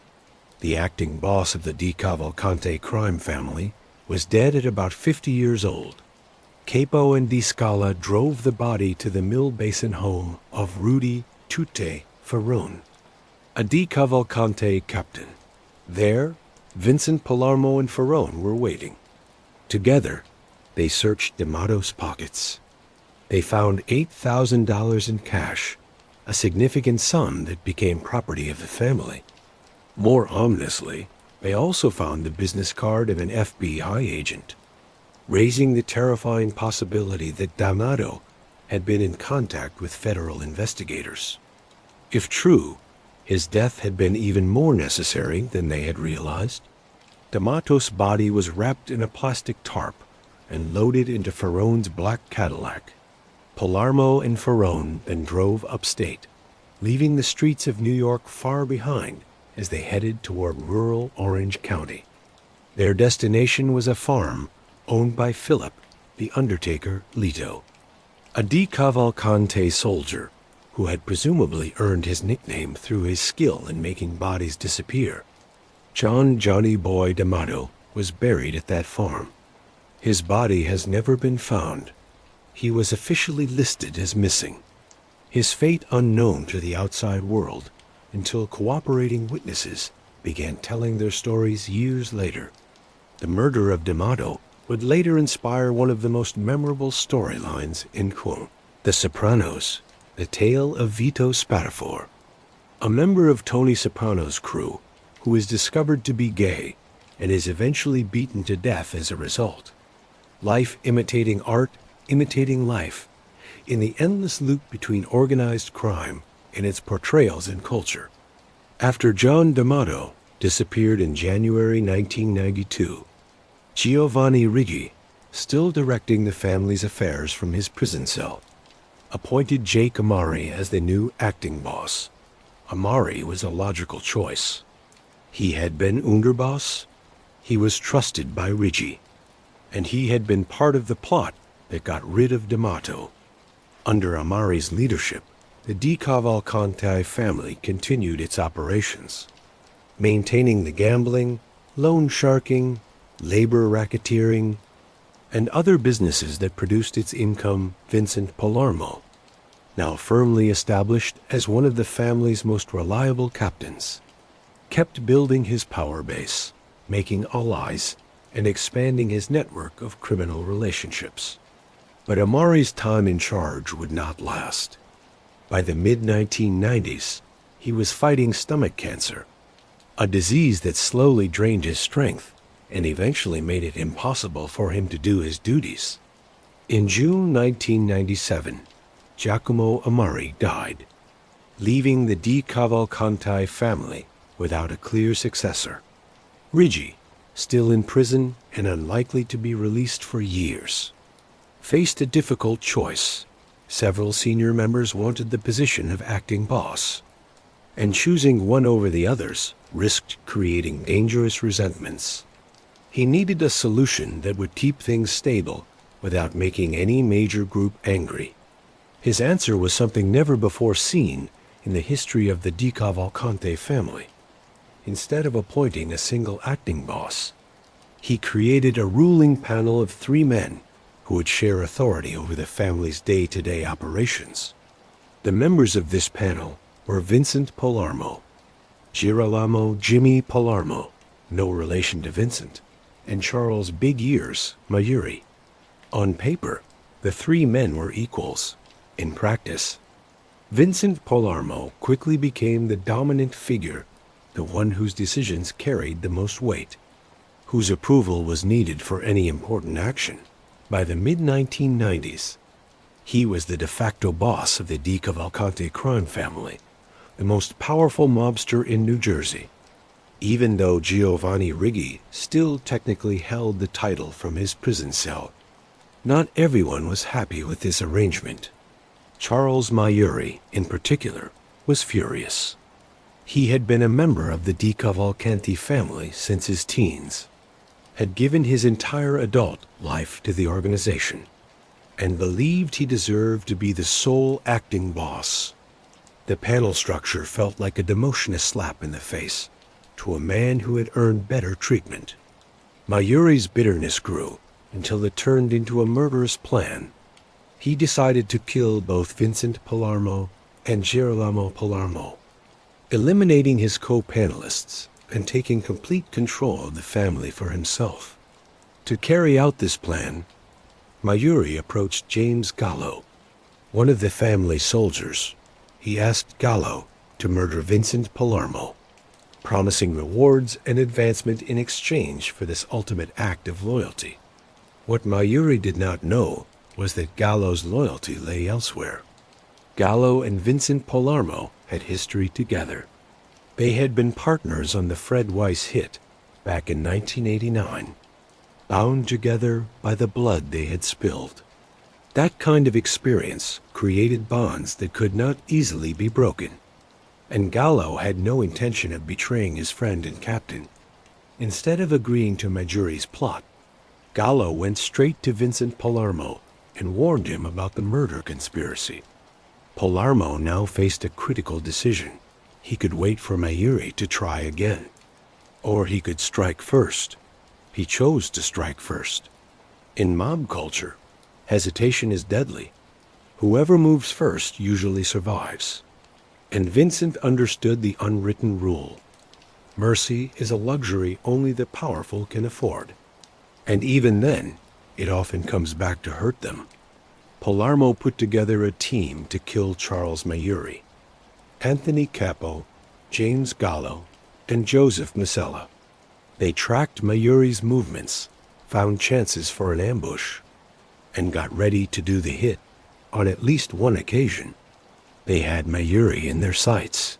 The acting boss of the DeCavalcante Crime Family was dead at about 50 years old. Capo and DeScala drove the body to the Mill Basin home of Rudy Tutte Ferrone, a DeCavalcante captain. There, Vincent Palermo and Ferrone were waiting. Together, they searched Damato's pockets. They found $8,000 in cash, a significant sum that became property of the family. More ominously, They also found the business card of an FBI agent, raising the terrifying possibility that Damato had been in contact with federal investigators. If true, his death had been even more necessary than they had realized. Damato's body was wrapped in a plastic tarp and loaded into Ferrone's black Cadillac. Palarmo and Ferrone then drove upstate, leaving the streets of New York far behind as they headed toward rural Orange County. Their destination was a farm owned by Philip, the undertaker Leto, a DeCavalcante soldier who had presumably earned his nickname through his skill in making bodies disappear. John "Johnny Boy" Damato was buried at that farm. His body has never been found. He was officially listed as missing, his fate unknown to the outside world until cooperating witnesses began telling their stories years later. The murder of Damato would later inspire one of the most memorable storylines in The Sopranos, the tale of Vito Spatafore, a member of Tony Soprano's crew who is discovered to be gay and is eventually beaten to death as a result. Life imitating art, imitating life, in the endless loop between organized crime and its portrayals in culture. After John Damato disappeared in January 1992, Giovanni Riggi, still directing the family's affairs from his prison cell, appointed Jake Amari as the new acting boss. Amari was a logical choice. He had been underboss, he was trusted by Riggi, and he had been part of the plot that got rid of Damato. Under Amari's leadership, the DeCavalcante family continued its operations, maintaining the gambling, loan sharking, labor racketeering, and other businesses that produced its income. Vincent Palermo, now firmly established as one of the family's most reliable captains, kept building his power base, making allies, and expanding his network of criminal relationships. But Amari's time in charge would not last. By the mid-1990s, he was fighting stomach cancer, a disease that slowly drained his strength and eventually made it impossible for him to do his duties. In June 1997, Giacomo Amari died, leaving the DeCavalcante family without a clear successor. Riggi, still in prison and unlikely to be released for years, faced a difficult choice. Several senior members wanted the position of acting boss, and choosing one over the others risked creating dangerous resentments. He needed a solution that would keep things stable without making any major group angry. His answer was something never before seen in the history of the DeCavalcante family. Instead of appointing a single acting boss, he created a ruling panel of 3 men who would share authority over the family's day-to-day operations. The members of this panel were Vincent Palermo, Girolamo Jimmy Palarmo, no relation to Vincent, and Charles Big Ears Mayuri. On paper, the 3 men were equals. In practice, Vincent Palermo quickly became the dominant figure, the one whose decisions carried the most weight, whose approval was needed for any important action. By the mid-1990s, he was the de facto boss of the DeCavalcante Crime Family, the most powerful mobster in New Jersey. Even though Giovanni Riggi still technically held the title from his prison cell, not everyone was happy with this arrangement. Charles Mayuri, in particular, was furious. He had been a member of the DeCavalcante family since his teens, had given his entire adult life to the organization, and believed he deserved to be the sole acting boss. The panel structure felt like a demotion, a slap in the face, to a man who had earned better treatment. Mayuri's bitterness grew until it turned into a murderous plan. He decided to kill both Vincent Palermo and Girolamo Palarmo, eliminating his co-panelists and taking complete control of the family for himself. To carry out this plan, Mayuri approached James Gallo, one of the family soldiers. He asked Gallo to murder Vincent Palermo. promising rewards and advancement in exchange for this ultimate act of loyalty. What Mayuri did not know was that Gallo's loyalty lay elsewhere. Gallo and Vincent Palermo had history together. They had been partners on the Fred Weiss hit back in 1989, bound together by the blood they had spilled. That kind of experience created bonds that could not easily be broken, and Gallo had no intention of betraying his friend and captain. Instead of agreeing to Mayuri's plot, Gallo went straight to Vincent Palermo and warned him about the murder conspiracy. Palarmo now faced a critical decision. He could wait for Mayuri to try again, or he could strike first. He chose to strike first. In mob culture, hesitation is deadly. Whoever moves first usually survives. And Vincent understood the unwritten rule. Mercy is a luxury only the powerful can afford. And even then, it often comes back to hurt them. Palarmo put together a team to kill Charles Mayuri. Anthony Capo, James Gallo, and Joseph Masella. They tracked Mayuri's movements, found chances for an ambush, and got ready to do the hit on at least one occasion. They had Mayuri in their sights,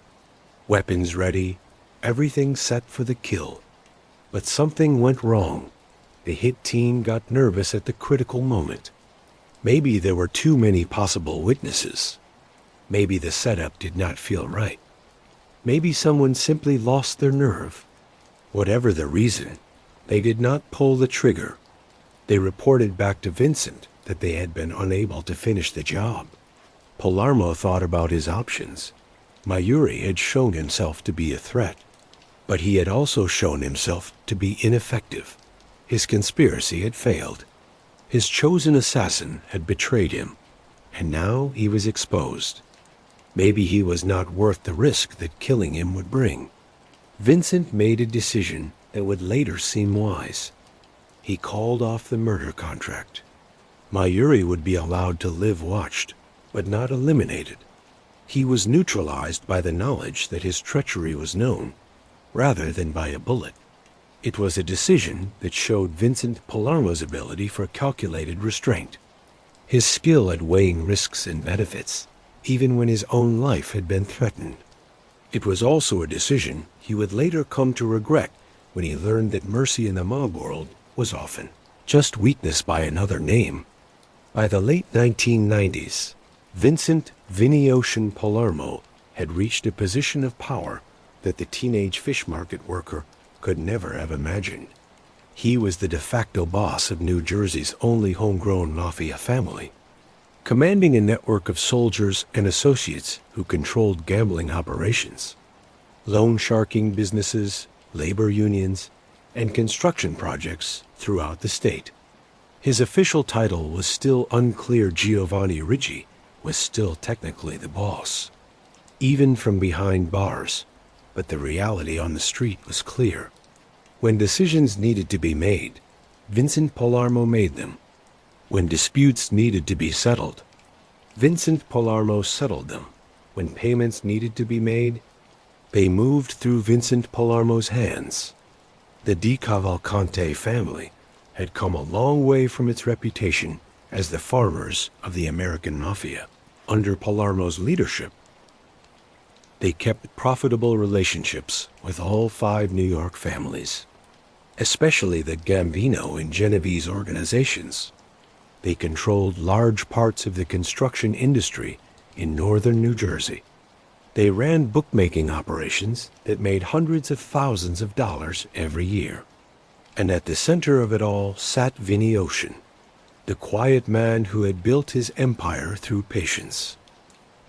weapons ready, everything set for the kill. But something went wrong. The hit team got nervous at the critical moment. Maybe there were too many possible witnesses. Maybe the setup did not feel right. Maybe someone simply lost their nerve. Whatever the reason, they did not pull the trigger. They reported back to Vincent that they had been unable to finish the job. Palarmo thought about his options. Mayuri had shown himself to be a threat, but he had also shown himself to be ineffective. His conspiracy had failed. His chosen assassin had betrayed him, and now he was exposed. Maybe he was not worth the risk that killing him would bring. Vincent made a decision that would later seem wise. He called off the murder contract. Mayuri would be allowed to live watched, but not eliminated. He was neutralized by the knowledge that his treachery was known, rather than by a bullet. It was a decision that showed Vincent Palermo's ability for calculated restraint, his skill at weighing risks and benefits, even when his own life had been threatened. It was also a decision he would later come to regret when he learned that mercy in the mob world was often just weakness by another name. By the late 1990s, Vincent Vinnie Ocean Palermo had reached a position of power that the teenage fish market worker could never have imagined. He was the de facto boss of New Jersey's only homegrown Mafia family, commanding a network of soldiers and associates who controlled gambling operations, loan sharking businesses, labor unions, and construction projects throughout the state. His official title was still unclear. Giovanni Ricci was still technically the boss, even from behind bars, but the reality on the street was clear. When decisions needed to be made, Vincent Palermo made them. When disputes needed to be settled, Vincent Palermo settled them. When payments needed to be made, they moved through Vincent Palermo's hands. The DeCavalcante family had come a long way from its reputation as the farmers of the American Mafia. Under Palermo's leadership, they kept profitable relationships with all 5 New York families, especially the Gambino and Genovese organizations. They controlled large parts of the construction industry in northern New Jersey. They ran bookmaking operations that made hundreds of thousands of dollars every year. And at the center of it all sat Vinnie Ocean, the quiet man who had built his empire through patience,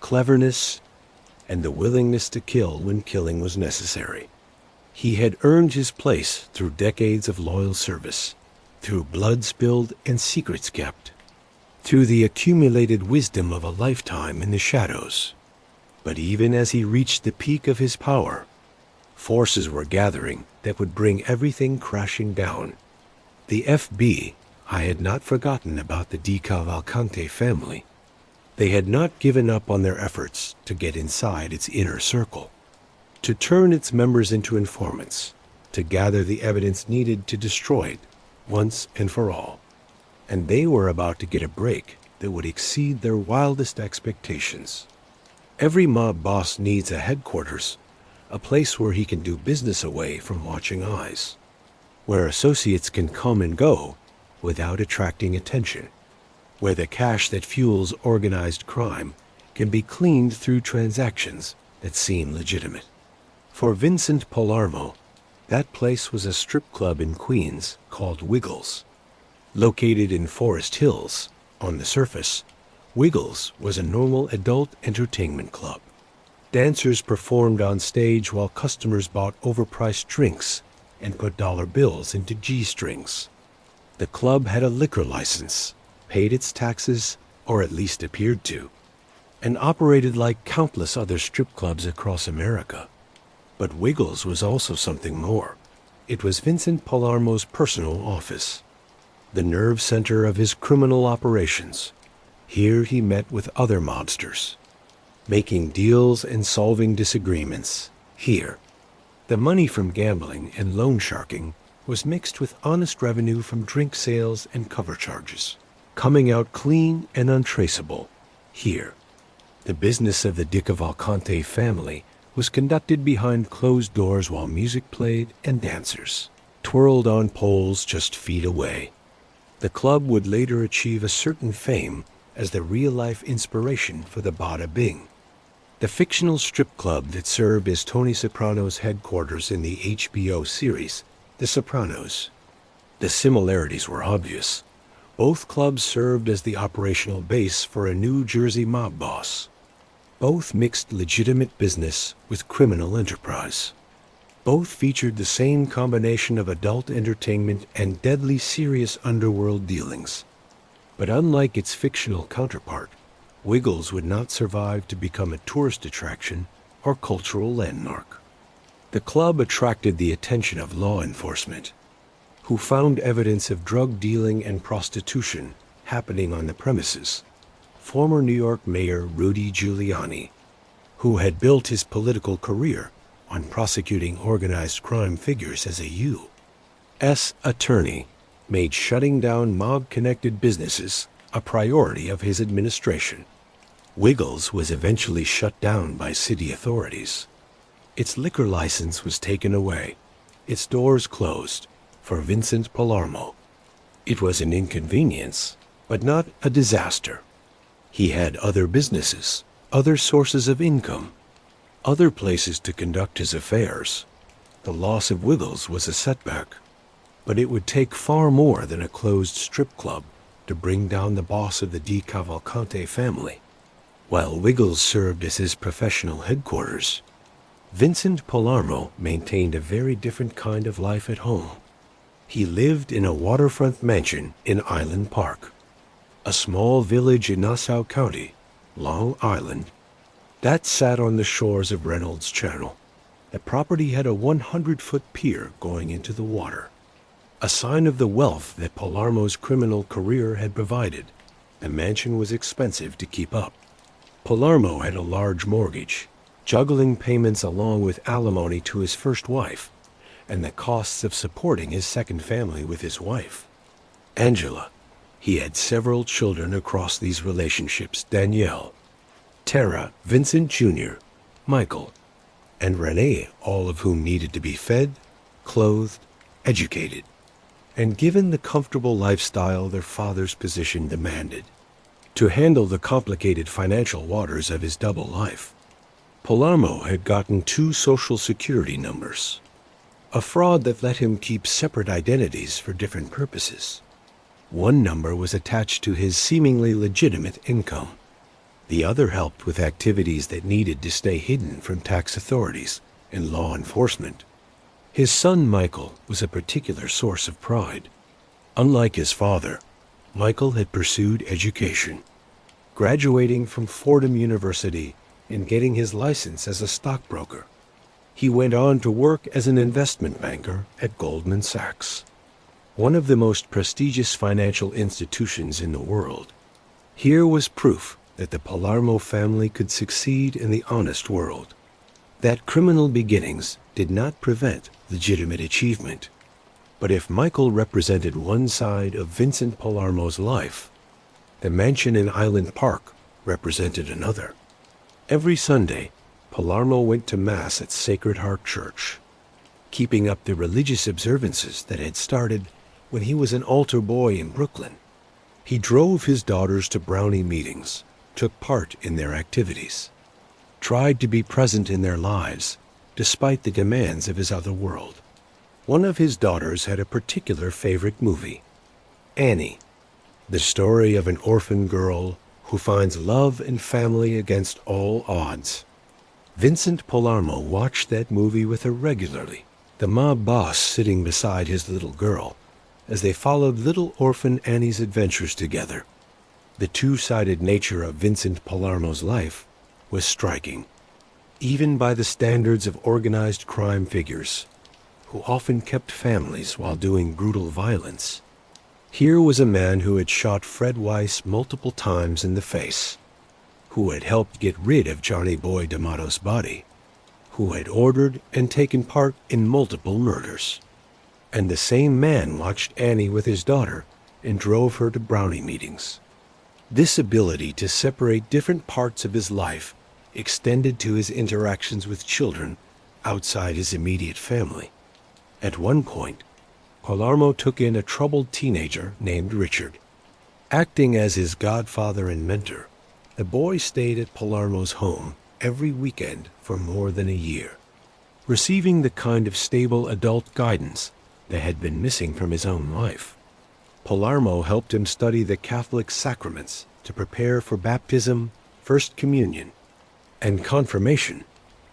cleverness, and the willingness to kill when killing was necessary. He had earned his place through decades of loyal service, through blood spilled and secrets kept, through the accumulated wisdom of a lifetime in the shadows. But even as he reached the peak of his power, forces were gathering that would bring everything crashing down. The FB, I had not forgotten about the DeCavalcante family. They had not given up on their efforts to get inside its inner circle. to turn its members into informants, to gather the evidence needed to destroy it once and for all. And they were about to get a break that would exceed their wildest expectations. Every mob boss needs a headquarters, a place where he can do business away from watching eyes, where associates can come and go without attracting attention, where the cash that fuels organized crime can be cleaned through transactions that seem legitimate. For Vincent Palermo, that place was a strip club in Queens called Wiggles. Located in Forest Hills, on the surface, Wiggles was a normal adult entertainment club. Dancers performed on stage while customers bought overpriced drinks and put dollar bills into G-strings. The club had a liquor license, paid its taxes, or at least appeared to, and operated like countless other strip clubs across America. But Wiggles was also something more. It was Vincent Palermo's personal office, the nerve center of his criminal operations. Here he met with other mobsters, making deals and solving disagreements. Here, the money from gambling and loan sharking was mixed with honest revenue from drink sales and cover charges, coming out clean and untraceable. Here, the business of the DeCavalcante family was conducted behind closed doors while music played and dancers twirled on poles just feet away. The club would later achieve a certain fame as the real-life inspiration for the Bada Bing, the fictional strip club that served as Tony Soprano's headquarters in the HBO series, The Sopranos. The similarities were obvious. Both clubs served as the operational base for a New Jersey mob boss. Both mixed legitimate business with criminal enterprise. Both featured the same combination of adult entertainment and deadly serious underworld dealings. But unlike its fictional counterpart, Wiggles would not survive to become a tourist attraction or cultural landmark. The club attracted the attention of law enforcement, who found evidence of drug dealing and prostitution happening on the premises. Former New York Mayor Rudy Giuliani, who had built his political career on prosecuting organized crime figures as a U.S. attorney, made shutting down mob-connected businesses a priority of his administration. Wiggles was eventually shut down by city authorities. Its liquor license was taken away, its doors closed for Vincent Palermo. It was an inconvenience, but not a disaster. He had other businesses, other sources of income, other places to conduct his affairs. The loss of Wiggles was a setback, but it would take far more than a closed strip club to bring down the boss of the DeCavalcante family. While Wiggles served as his professional headquarters, Vincent Palermo maintained a very different kind of life at home. He lived in a waterfront mansion in Island Park, a small village in Nassau County, Long Island, that sat on the shores of Reynolds Channel. The property had a 100-foot pier going into the water, a sign of the wealth that Palermo's criminal career had provided. The mansion was expensive to keep up. Palermo had a large mortgage, juggling payments along with alimony to his first wife, and the costs of supporting his second family with his wife, Angela. He had several children across these relationships: Danielle, Tara, Vincent Jr., Michael, and Renee, all of whom needed to be fed, clothed, educated, and given the comfortable lifestyle their father's position demanded. To handle the complicated financial waters of his double life, Palermo had gotten 2 social security numbers, a fraud that let him keep separate identities for different purposes. One number was attached to his seemingly legitimate income. The other helped with activities that needed to stay hidden from tax authorities and law enforcement. His son Michael was a particular source of pride. Unlike his father, Michael had pursued education, graduating from Fordham University and getting his license as a stockbroker. He went on to work as an investment banker at Goldman Sachs, one of the most prestigious financial institutions in the world. Here was proof that the Palermo family could succeed in the honest world. that criminal beginnings did not prevent legitimate achievement. But if Michael represented one side of Vincent Palermo's life, the mansion in Island Park represented another. Every Sunday, Palarmo went to Mass at Sacred Heart Church, keeping up the religious observances that had started when he was an altar boy in Brooklyn. He drove his daughters to Brownie meetings, took part in their activities, tried to be present in their lives despite the demands of his other world. One of his daughters had a particular favorite movie, Annie, the story of an orphan girl who finds love and family against all odds. Vincent Palermo watched that movie with her regularly, the mob boss sitting beside his little girl, as they followed little orphan Annie's adventures together. The two-sided nature of Vincent Palermo's life was striking, even by the standards of organized crime figures, who often kept families while doing brutal violence. Here was a man who had shot Fred Weiss multiple times in the face, who had helped get rid of Johnny Boy Damato's body, who had ordered and taken part in multiple murders. And the same man watched Annie with his daughter and drove her to Brownie meetings. This ability to separate different parts of his life extended to his interactions with children outside his immediate family. At one point, Palarmo took in a troubled teenager named Richard. Acting as his godfather and mentor, the boy stayed at Palarmo's home every weekend for more than a year, receiving the kind of stable adult guidance that had been missing from his own life. Palarmo helped him study the Catholic sacraments to prepare for baptism, First Communion, and confirmation,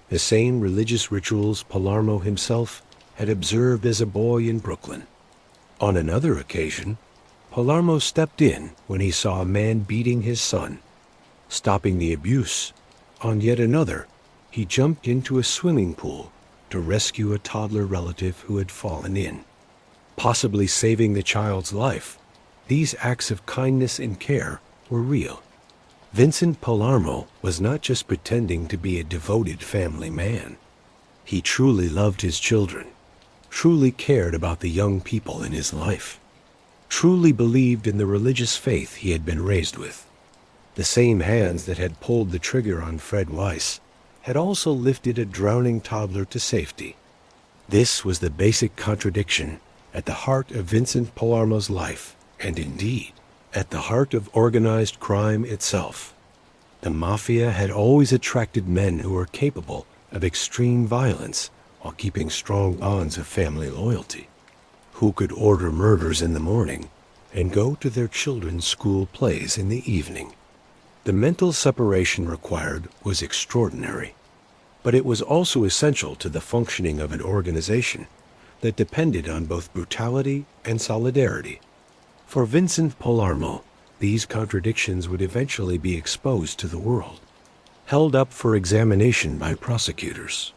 the same religious rituals Palarmo himself had observed as a boy in Brooklyn. On another occasion, Palarmo stepped in when he saw a man beating his son. Stopping the abuse, on yet another, he jumped into a swimming pool to rescue a toddler relative who had fallen in, possibly saving the child's life. These acts of kindness and care were real. Vincent Palermo was not just pretending to be a devoted family man. He truly loved his children, truly cared about the young people in his life, truly believed in the religious faith he had been raised with. The same hands that had pulled the trigger on Fred Weiss had also lifted a drowning toddler to safety. This was the basic contradiction at the heart of Vincent Palermo's life, and indeed, at the heart of organized crime itself. The Mafia had always attracted men who were capable of extreme violence while keeping strong bonds of family loyalty, who could order murders in the morning and go to their children's school plays in the evening. The mental separation required was extraordinary, but it was also essential to the functioning of an organization that depended on both brutality and solidarity. For Vincent Palermo, these contradictions would eventually be exposed to the world, held up for examination by prosecutors,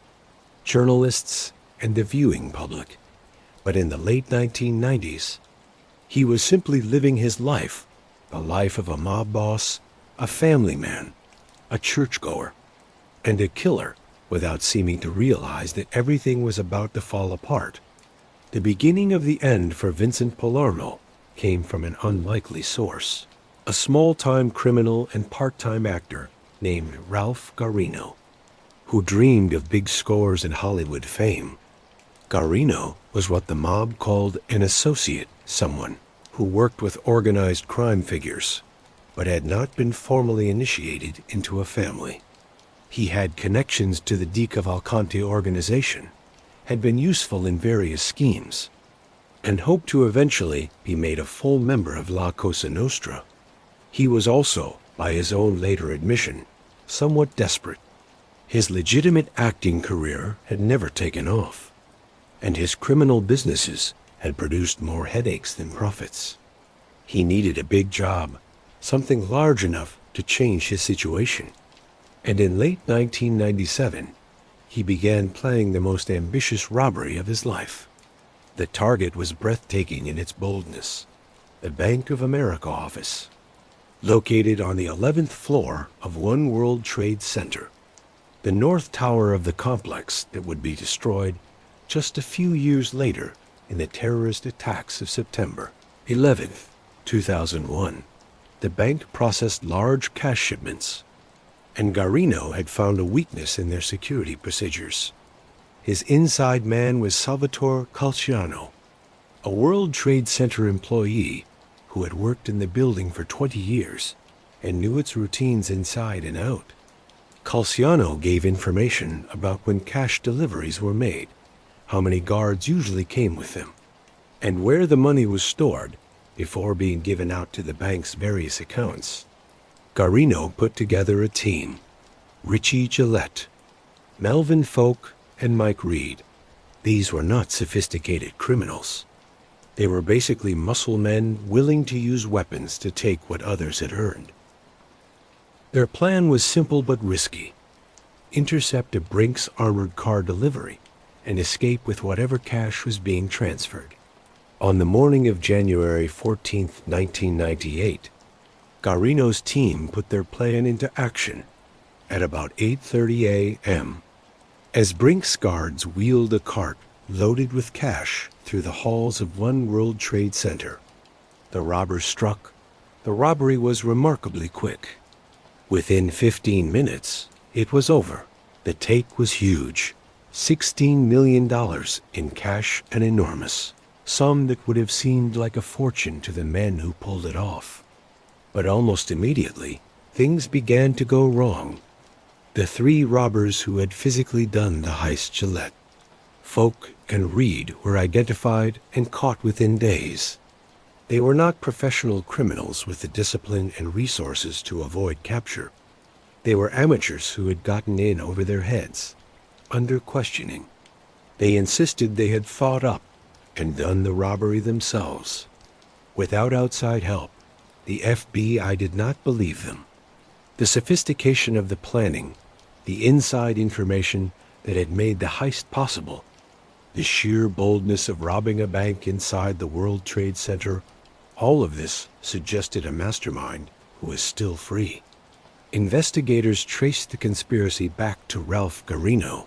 journalists, and the viewing public. But in the late 1990s, he was simply living his life, the life of a mob boss, a family man, a churchgoer, and a killer, without seeming to realize that everything was about to fall apart. The beginning of the end for Vincent Palermo came from an unlikely source, a small-time criminal and part-time actor named Ralph Garino, who dreamed of big scores and Hollywood fame. Garino was what the mob called an associate, someone who worked with organized crime figures, but had not been formally initiated into a family. He had connections to the DeCavalcante organization, had been useful in various schemes, and hoped to eventually be made a full member of La Cosa Nostra. He was also, by his own later admission, somewhat desperate. His legitimate acting career had never taken off, and his criminal businesses had produced more headaches than profits. He needed a big job, something large enough to change his situation. And in late 1997, he began planning the most ambitious robbery of his life. The target was breathtaking in its boldness, the Bank of America office, located on the 11th floor of One World Trade Center. the north tower of the complex that would be destroyed just a few years later in the terrorist attacks of September 11th, 2001. The bank processed large cash shipments, and Garino had found a weakness in their security procedures. His inside man was Salvatore Calciano, a World Trade Center employee who had worked in the building for 20 years and knew its routines inside and out. Calciano gave information about when cash deliveries were made, how many guards usually came with them, and where the money was stored before being given out to the bank's various accounts. Garino put together a team: Richie Gillette, Melvin Folk, and Mike Reed. These were not sophisticated criminals. They were basically muscle men willing to use weapons to take what others had earned. Their plan was simple but risky: intercept a Brinks armored car delivery and escape with whatever cash was being transferred. On the morning of January 14, 1998, Garino's team put their plan into action at about 8:30 a.m. as Brinks guards wheeled a cart loaded with cash through the halls of One World Trade Center. The robbers struck. The robbery was remarkably quick. Within 15 minutes, it was over. The take was huge: $16 million in cash, and enormous, sum that would have seemed like a fortune to the men who pulled it off. But almost immediately, things began to go wrong. The three robbers who had physically done the heist Gillette, Folk, and Reed were identified and caught within days. They were not professional criminals with the discipline and resources to avoid capture. They were amateurs who had gotten in over their heads. Under questioning, they insisted they had thought up and done the robbery themselves. Without outside help, the FBI did not believe them. The sophistication of the planning, the inside information that had made the heist possible, the sheer boldness of robbing a bank inside the World Trade Center, all of this suggested a mastermind who was still free. Investigators traced the conspiracy back to Ralph Garino.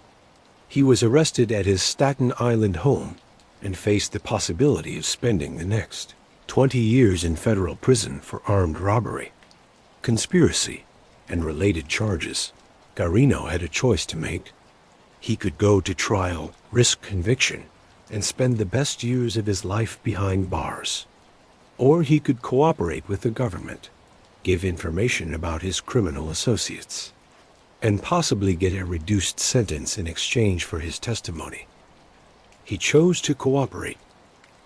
He was arrested at his Staten Island home and faced the possibility of spending the next 20 years in federal prison for armed robbery, conspiracy, and related charges. Garino had a choice to make. He could go to trial, risk conviction, and spend the best years of his life behind bars. Or he could cooperate with the government, give information about his criminal associates, and possibly get a reduced sentence in exchange for his testimony. He chose to cooperate.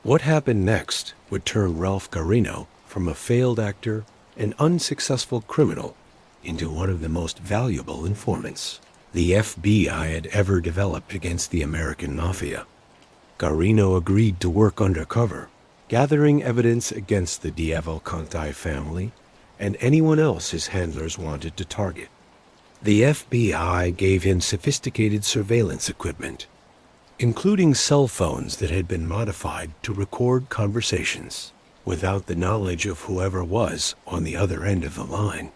What happened next would turn Ralph Garino from a failed actor and unsuccessful criminal into one of the most valuable informants the FBI had ever developed against the American Mafia. Garino agreed to work undercover, gathering evidence against the DeCavalcante family and anyone else his handlers wanted to target. The FBI gave him sophisticated surveillance equipment, including cell phones that had been modified to record conversations without the knowledge of whoever was on the other end of the line.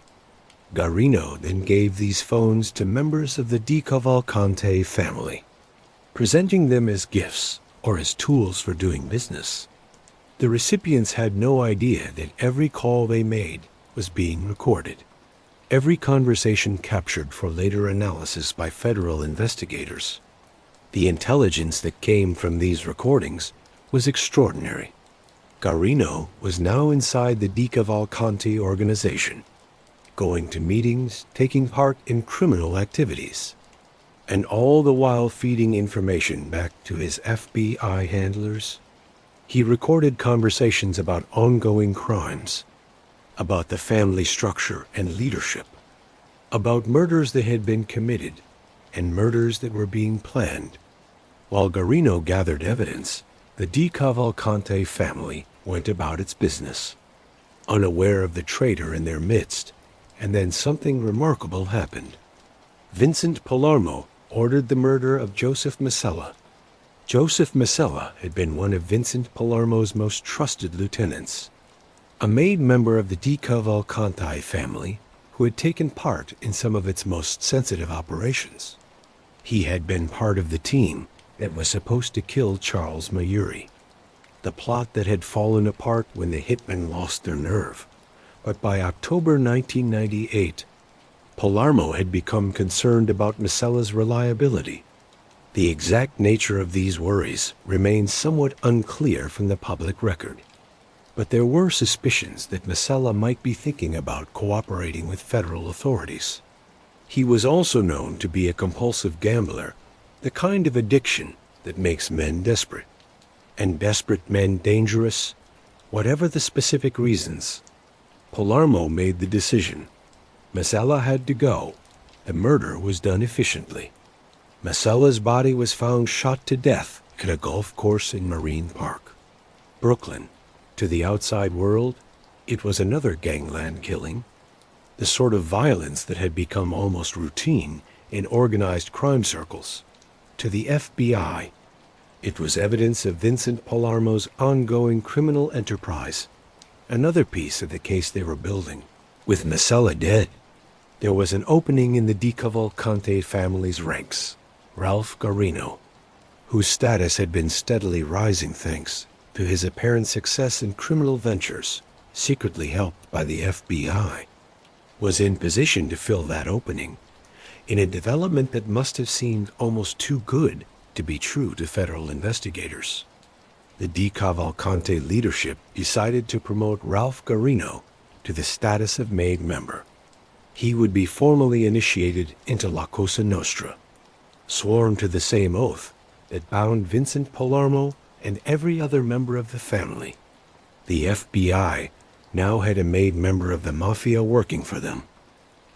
Garino then gave these phones to members of the DeCavalcante family, presenting them as gifts or as tools for doing business. The recipients had no idea that every call they made was being recorded, every conversation captured for later analysis by federal investigators. The intelligence that came from these recordings was extraordinary. Garino was now inside the DeCavalcante organization, going to meetings, taking part in criminal activities, and all the while feeding information back to his FBI handlers. He recorded conversations about ongoing crimes, about the family structure and leadership, about murders that had been committed and murders that were being planned. While Garino gathered evidence, the DeCavalcante family went about its business, unaware of the traitor in their midst. And then something remarkable happened. Vincent Palermo ordered the murder of Joseph Masella. Joseph Masella had been one of Vincent Palermo's most trusted lieutenants, a made member of the DeCavalcante family who who had taken part in some of its most sensitive operations. He had been part of the team that was supposed to kill Charles Mayuri, the plot that had fallen apart when the hitmen lost their nerve. But by October 1998, Palarmo had become concerned about Masella's reliability. The exact nature of these worries remains somewhat unclear from the public record, but there were suspicions that Masella might be thinking about cooperating with federal authorities. He was also known to be a compulsive gambler, the kind of addiction that makes men desperate, and desperate men dangerous. Whatever the specific reasons, Palarmo made the decision. Masella had to go. The murder was done efficiently. Masella's body was found shot to death at a golf course in Marine Park, Brooklyn. To the outside world, it was another gangland killing, the sort of violence that had become almost routine in organized crime circles. To the FBI, it was evidence of Vincent Palermo's ongoing criminal enterprise, another piece of the case they were building. With Masella dead, there was an opening in the DeCavalcante family's ranks. Ralph Garino, whose status had been steadily rising thanks to his apparent success in criminal ventures, secretly helped by the FBI, was in position to fill that opening in a development that must have seemed almost too good to be true to federal investigators. The DeCavalcante leadership decided to promote Ralph Garino to the status of made member. He would be formally initiated into La Cosa Nostra, sworn to the same oath that bound Vincent Palermo and every other member of the family. The FBI now had a made member of the Mafia working for them,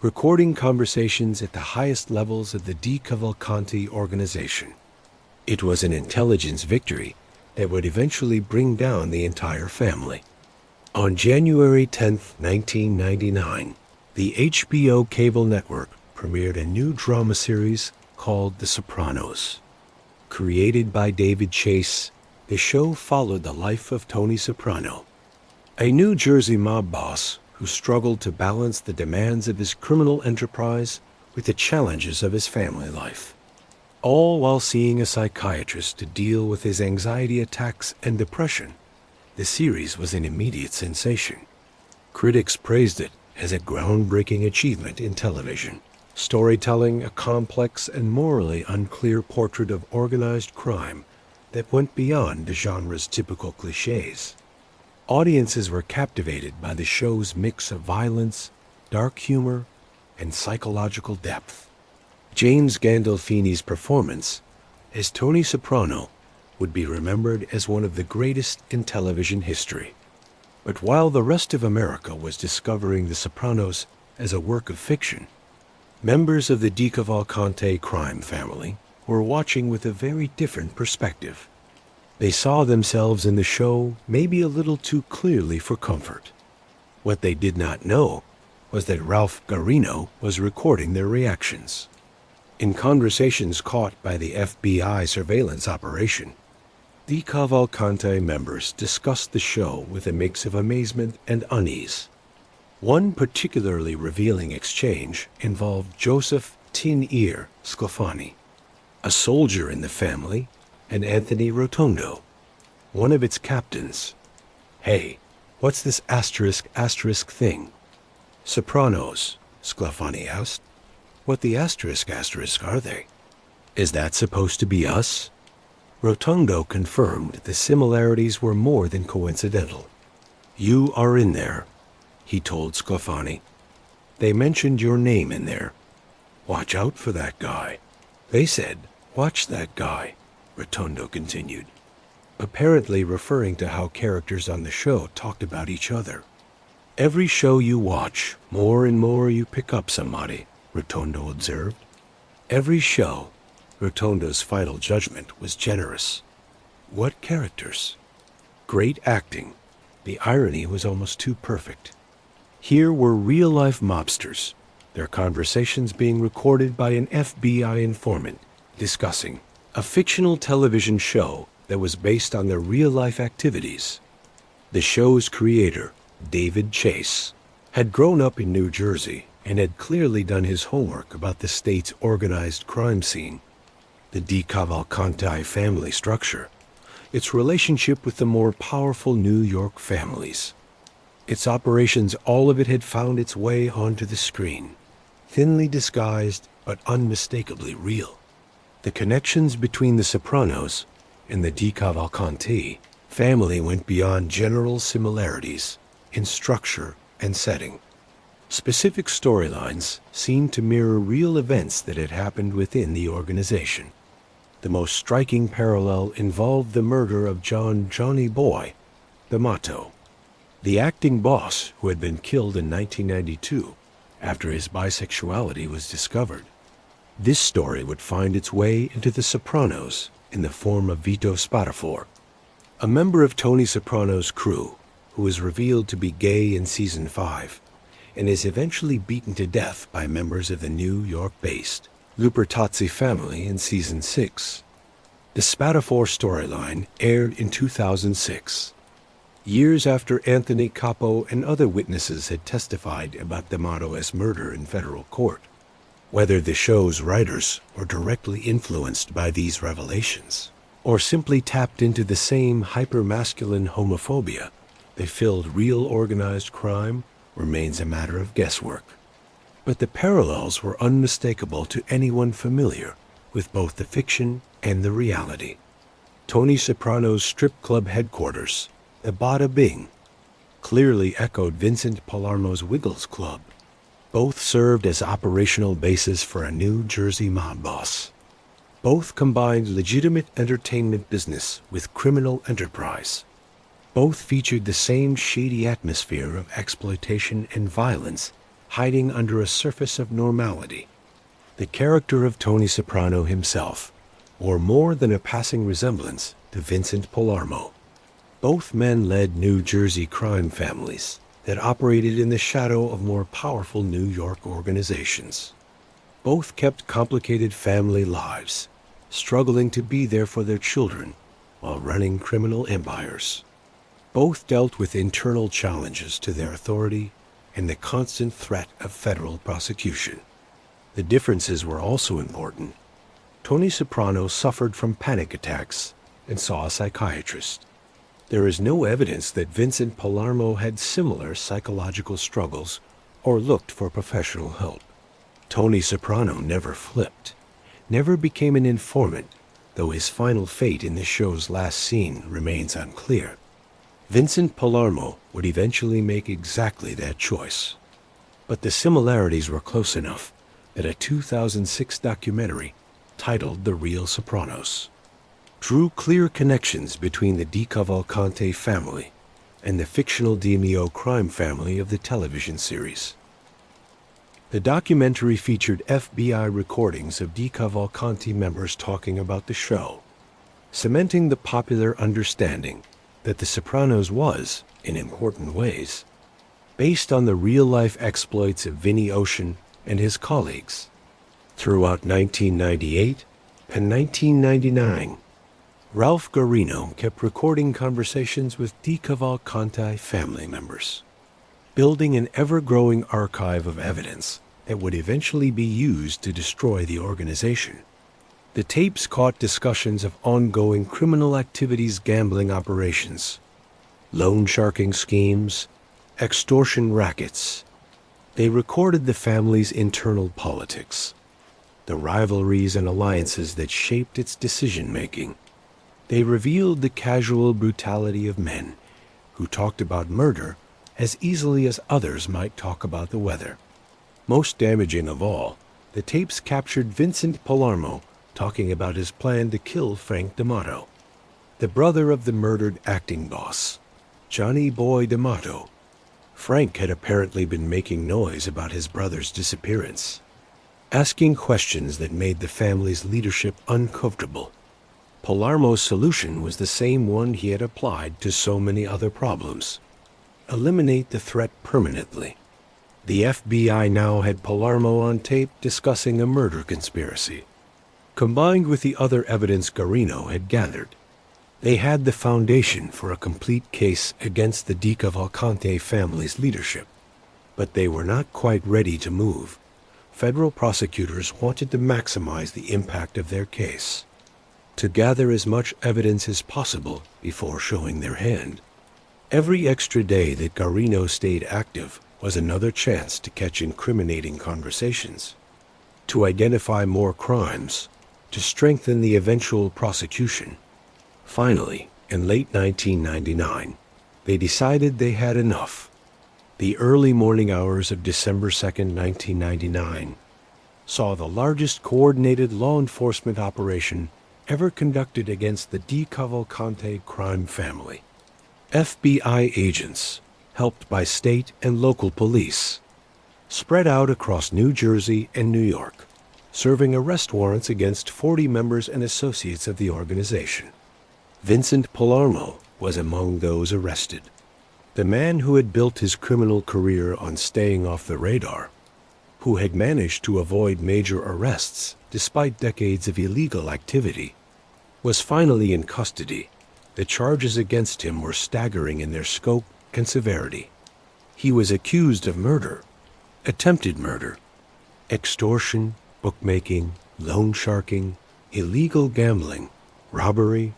recording conversations at the highest levels of the DeCavalcante organization. It was an intelligence victory that would eventually bring down the entire family. On January 10, 1999, the HBO cable network premiered a new drama series called The Sopranos. Created by David Chase, the show followed the life of Tony Soprano, a New Jersey mob boss who struggled to balance the demands of his criminal enterprise with the challenges of his family life, all while seeing a psychiatrist to deal with his anxiety attacks and depression. The series was an immediate sensation. Critics praised it as a groundbreaking achievement in television, storytelling a complex and morally unclear portrait of organized crime that went beyond the genre's typical cliches. Audiences were captivated by the show's mix of violence, dark humor, and psychological depth. James Gandolfini's performance as Tony Soprano would be remembered as one of the greatest in television history. But while the rest of America was discovering The Sopranos as a work of fiction, members of the DeCavalcante crime family were watching with a very different perspective. They saw themselves in the show maybe a little too clearly for comfort. What they did not know was that Ralph Garino was recording their reactions. In conversations caught by the FBI surveillance operation, DeCavalcante members discussed the show with a mix of amazement and unease. One particularly revealing exchange involved Joseph Tin Ear Sclafani, a soldier in the family, and Anthony Rotondo, one of its captains. "Hey, what's this asterisk thing?" "Sopranos," Sclafani asked. "What the asterisk are they? Is that supposed to be us?" Rotondo confirmed the similarities were more than coincidental. "You are in there," he told Sclafani. "They mentioned your name in there. Watch out for that guy." "They said, watch that guy," Rotondo continued, apparently referring to how characters on the show talked about each other. "Every show you watch, more and more you pick up somebody," Rotondo observed. "Every show." Rotondo's final judgment was generous. "What characters?" "Great acting." The irony was almost too perfect. Here were real-life mobsters, their conversations being recorded by an FBI informant, discussing a fictional television show that was based on their real-life activities. The show's creator, David Chase, had grown up in New Jersey and had clearly done his homework about the state's organized crime scene, the DeCavalcante family structure, its relationship with the more powerful New York families. Its operations, all of it had found its way onto the screen, thinly disguised but unmistakably real. The connections between the Sopranos and the DeCavalcante family went beyond general similarities in structure and setting. Specific storylines seemed to mirror real events that had happened within the organization. The most striking parallel involved the murder of Johnny Boy Damato, the acting boss who had been killed in 1992 after his bisexuality was discovered. This story would find its way into The Sopranos in the form of Vito Spatafor, a member of Tony Soprano's crew who is revealed to be gay in Season 5 and is eventually beaten to death by members of the New York-based Lupertazzi family in Season 6. The Spatafor storyline aired in 2006, years after Anthony Capo and other witnesses had testified about Damato's murder in federal court. Whether the show's writers were directly influenced by these revelations, or simply tapped into the same hyper-masculine homophobia that filled real organized crime, remains a matter of guesswork. But the parallels were unmistakable to anyone familiar with both the fiction and the reality. Tony Soprano's strip club headquarters, the Bada Bing, clearly echoed Vincent Palermo's Wiggles Club. Both served as operational bases for a New Jersey mob boss. Both combined legitimate entertainment business with criminal enterprise. Both featured the same shady atmosphere of exploitation and violence hiding under a surface of normality. The character of Tony Soprano himself bore more than a passing resemblance to Vincent Palermo. Both men led New Jersey crime families that operated in the shadow of more powerful New York organizations. Both kept complicated family lives, struggling to be there for their children while running criminal empires. Both dealt with internal challenges to their authority and the constant threat of federal prosecution. The differences were also important. Tony Soprano suffered from panic attacks and saw a psychiatrist. There is no evidence that Vincent Palermo had similar psychological struggles or looked for professional help. Tony Soprano never flipped, never became an informant, though his final fate in the show's last scene remains unclear. Vincent Palermo would eventually make exactly that choice. But the similarities were close enough that a 2006 documentary titled The Real Sopranos drew clear connections between the DeCavalcante family and the fictional Vinnie crime family of the television series. The documentary featured FBI recordings of DeCavalcante members talking about the show, cementing the popular understanding that The Sopranos was, in important ways, based on the real-life exploits of Vinnie Ocean and his colleagues. Throughout 1998 and 1999, Ralph Garino kept recording conversations with DeCavalcante family members, building an ever-growing archive of evidence that would eventually be used to destroy the organization. The tapes caught discussions of ongoing criminal activities, gambling operations, loan sharking schemes, extortion rackets. They recorded the family's internal politics, the rivalries and alliances that shaped its decision-making. They revealed the casual brutality of men who talked about murder as easily as others might talk about the weather. Most damaging of all, the tapes captured Vincent Palermo talking about his plan to kill Frank Damato, the brother of the murdered acting boss, Johnny Boy Damato. Frank had apparently been making noise about his brother's disappearance, asking questions that made the family's leadership uncomfortable. Palarmo's solution was the same one he had applied to so many other problems: eliminate the threat permanently. The FBI now had Palarmo on tape discussing a murder conspiracy. Combined with the other evidence Garino had gathered, they had the foundation for a complete case against the DeCavalcante family's leadership. But they were not quite ready to move. Federal prosecutors wanted to maximize the impact of their case, to gather as much evidence as possible before showing their hand. Every extra day that Garino stayed active was another chance to catch incriminating conversations, to identify more crimes, to strengthen the eventual prosecution. Finally, in late 1999, they decided they had enough. The early morning hours of December 2nd, 1999, saw the largest coordinated law enforcement operation ever conducted against the DeCavalcante Crime Family. FBI agents, helped by state and local police, spread out across New Jersey and New York, serving arrest warrants against 40 members and associates of the organization. Vincent Palermo was among those arrested. The man who had built his criminal career on staying off the radar, who had managed to avoid major arrests despite decades of illegal activity, was finally in custody. The charges against him were staggering in their scope and severity. He was accused of murder, attempted murder, extortion, bookmaking, loan sharking, illegal gambling, robbery,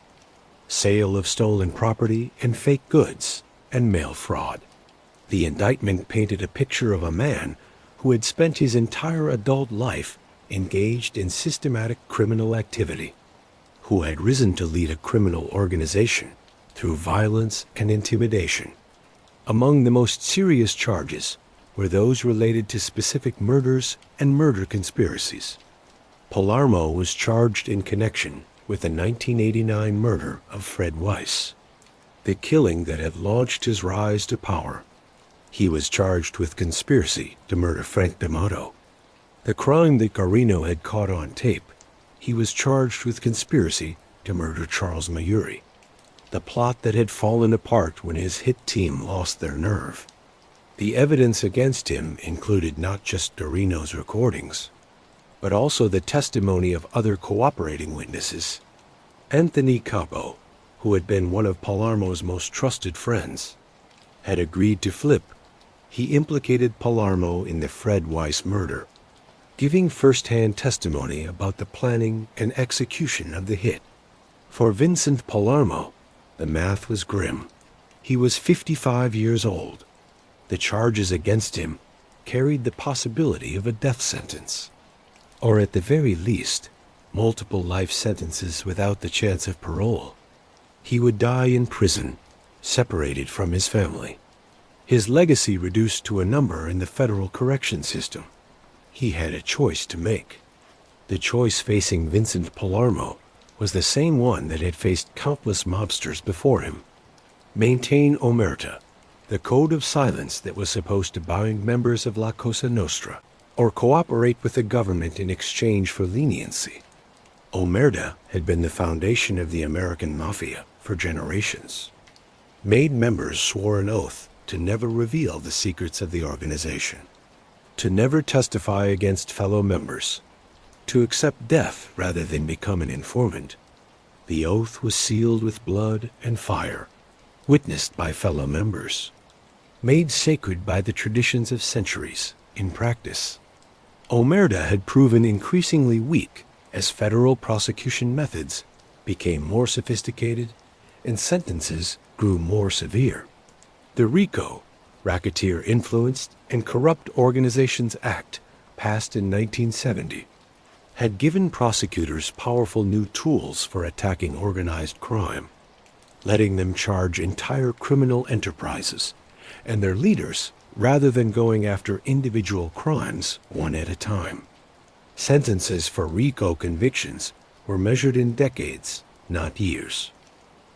sale of stolen property and fake goods, and mail fraud. The indictment painted a picture of a man who had spent his entire adult life engaged in systematic criminal activity, who had risen to lead a criminal organization through violence and intimidation. Among the most serious charges were those related to specific murders and murder conspiracies. Palarmo was charged in connection with the 1989 murder of Fred Weiss, the killing that had launched his rise to power. He was charged with conspiracy to murder Frank Damato, the crime that Garino had caught on tape. He was charged with conspiracy to murder Charles Mayuri, the plot that had fallen apart when his hit team lost their nerve. The evidence against him included not just Garino's recordings, but also the testimony of other cooperating witnesses. Anthony Capo, who had been one of Palarmo's most trusted friends, had agreed to flip. He implicated Palarmo in the Fred Weiss murder, giving first-hand testimony about the planning and execution of the hit. For Vincent Palermo, the math was grim. He was 55 years old. The charges against him carried the possibility of a death sentence, or at the very least, multiple life sentences without the chance of parole. He would die in prison, separated from his family, his legacy reduced to a number in the federal correction system. He had a choice to make. The choice facing Vincent Palermo was the same one that had faced countless mobsters before him. Maintain omerta, the code of silence that was supposed to bind members of La Cosa Nostra, or cooperate with the government in exchange for leniency. Omerta had been the foundation of the American Mafia for generations. Made members swore an oath to never reveal the secrets of the organization, to never testify against fellow members, to accept death rather than become an informant. The oath was sealed with blood and fire, witnessed by fellow members, made sacred by the traditions of centuries in practice. Omerta had proven increasingly weak as federal prosecution methods became more sophisticated and sentences grew more severe. The RICO, Racketeer-Influenced and Corrupt Organizations Act, passed in 1970, had given prosecutors powerful new tools for attacking organized crime, letting them charge entire criminal enterprises and their leaders rather than going after individual crimes one at a time. Sentences for RICO convictions were measured in decades, not years.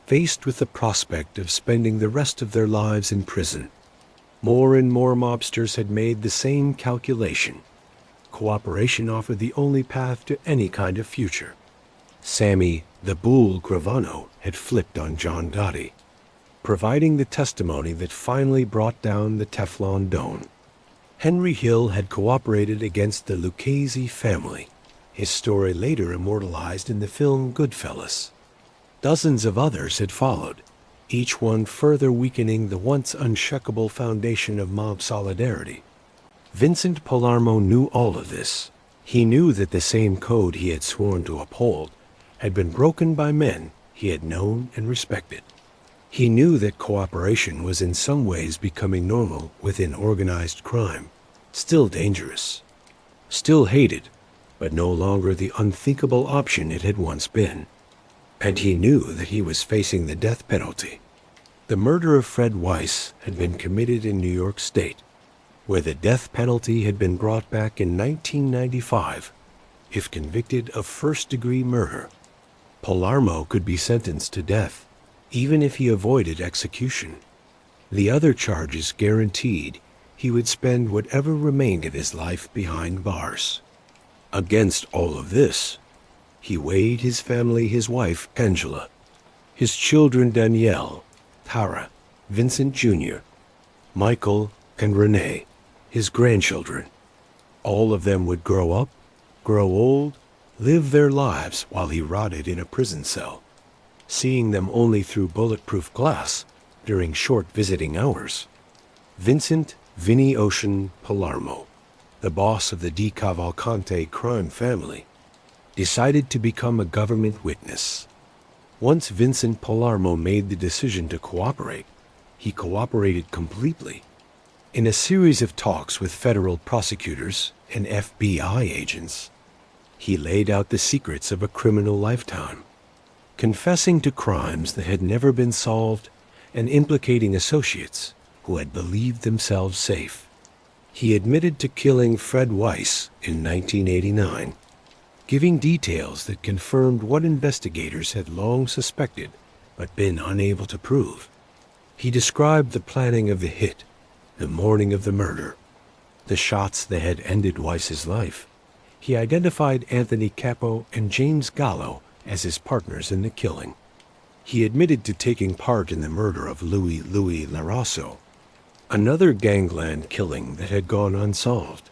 Faced with the prospect of spending the rest of their lives in prison, more and more mobsters had made the same calculation. Cooperation offered the only path to any kind of future. Sammy "the Bull" Gravano had flipped on John Damato, providing the testimony that finally brought down the Teflon Don. Henry Hill had cooperated against the Lucchese family, his story later immortalized in the film Goodfellas. Dozens of others had followed, each one further weakening the once unshakable foundation of mob solidarity. Vincent Palermo knew all of this. He knew that the same code he had sworn to uphold had been broken by men he had known and respected. He knew that cooperation was in some ways becoming normal within organized crime, still dangerous, still hated, but no longer the unthinkable option it had once been. And he knew that he was facing the death penalty. The murder of Fred Weiss had been committed in New York State, where the death penalty had been brought back in 1995. If convicted of first-degree murder, Palarmo could be sentenced to death, even if he avoided execution. The other charges guaranteed he would spend whatever remained of his life behind bars. Against all of this, he weighed his family, his wife, Angela, his children, Danielle, Tara, Vincent Jr., Michael, and Renee, his grandchildren. All of them would grow up, grow old, live their lives while he rotted in a prison cell, seeing them only through bulletproof glass during short visiting hours. Vincent Vinnie Ocean Palarmo, the boss of the DeCavalcante Crime Family, decided to become a government witness. Once Vincent Palermo made the decision to cooperate, he cooperated completely. In a series of talks with federal prosecutors and FBI agents, he laid out the secrets of a criminal lifetime, confessing to crimes that had never been solved and implicating associates who had believed themselves safe. He admitted to killing Fred Weiss in 1989, giving details that confirmed what investigators had long suspected but been unable to prove. He described the planning of the hit, the morning of the murder, the shots that had ended Weiss's life. He identified Anthony Capo and James Gallo as his partners in the killing. He admitted to taking part in the murder of Louis Larasso, another gangland killing that had gone unsolved.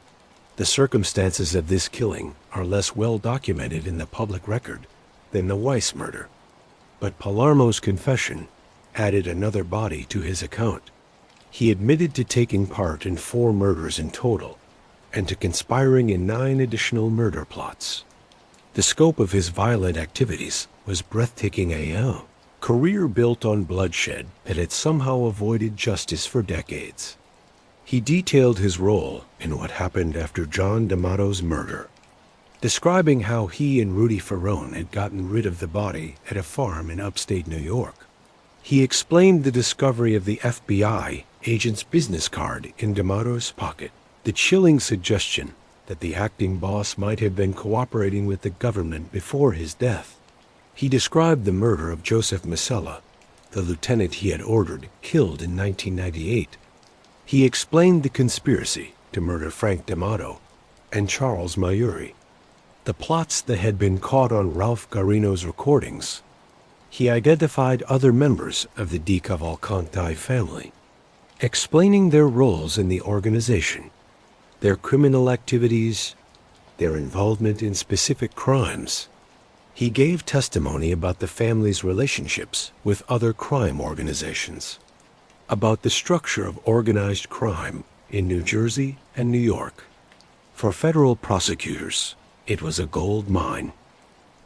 The circumstances of this killing are less well documented in the public record than the Weiss murder, but Palermo's confession added another body to his account. He admitted to taking part in 4 murders in total and to conspiring in 9 additional murder plots. The scope of his violent activities was breathtaking. A career built on bloodshed that had somehow avoided justice for decades. He detailed his role in what happened after John Damato's murder, describing how he and Rudy Ferrone had gotten rid of the body at a farm in upstate New York. He explained the discovery of the FBI agent's business card in Damato's pocket, the chilling suggestion that the acting boss might have been cooperating with the government before his death. He described the murder of Joseph Masella, the lieutenant he had ordered killed in 1998. He explained the conspiracy to murder Frank Damato and Charles Mayuri, the plots that had been caught on Ralph Garino's recordings. He identified other members of the DeCavalcante family, explaining their roles in the organization, their criminal activities, their involvement in specific crimes. He gave testimony about the family's relationships with other crime organizations, about the structure of organized crime in New Jersey and New York. For federal prosecutors, it was a gold mine.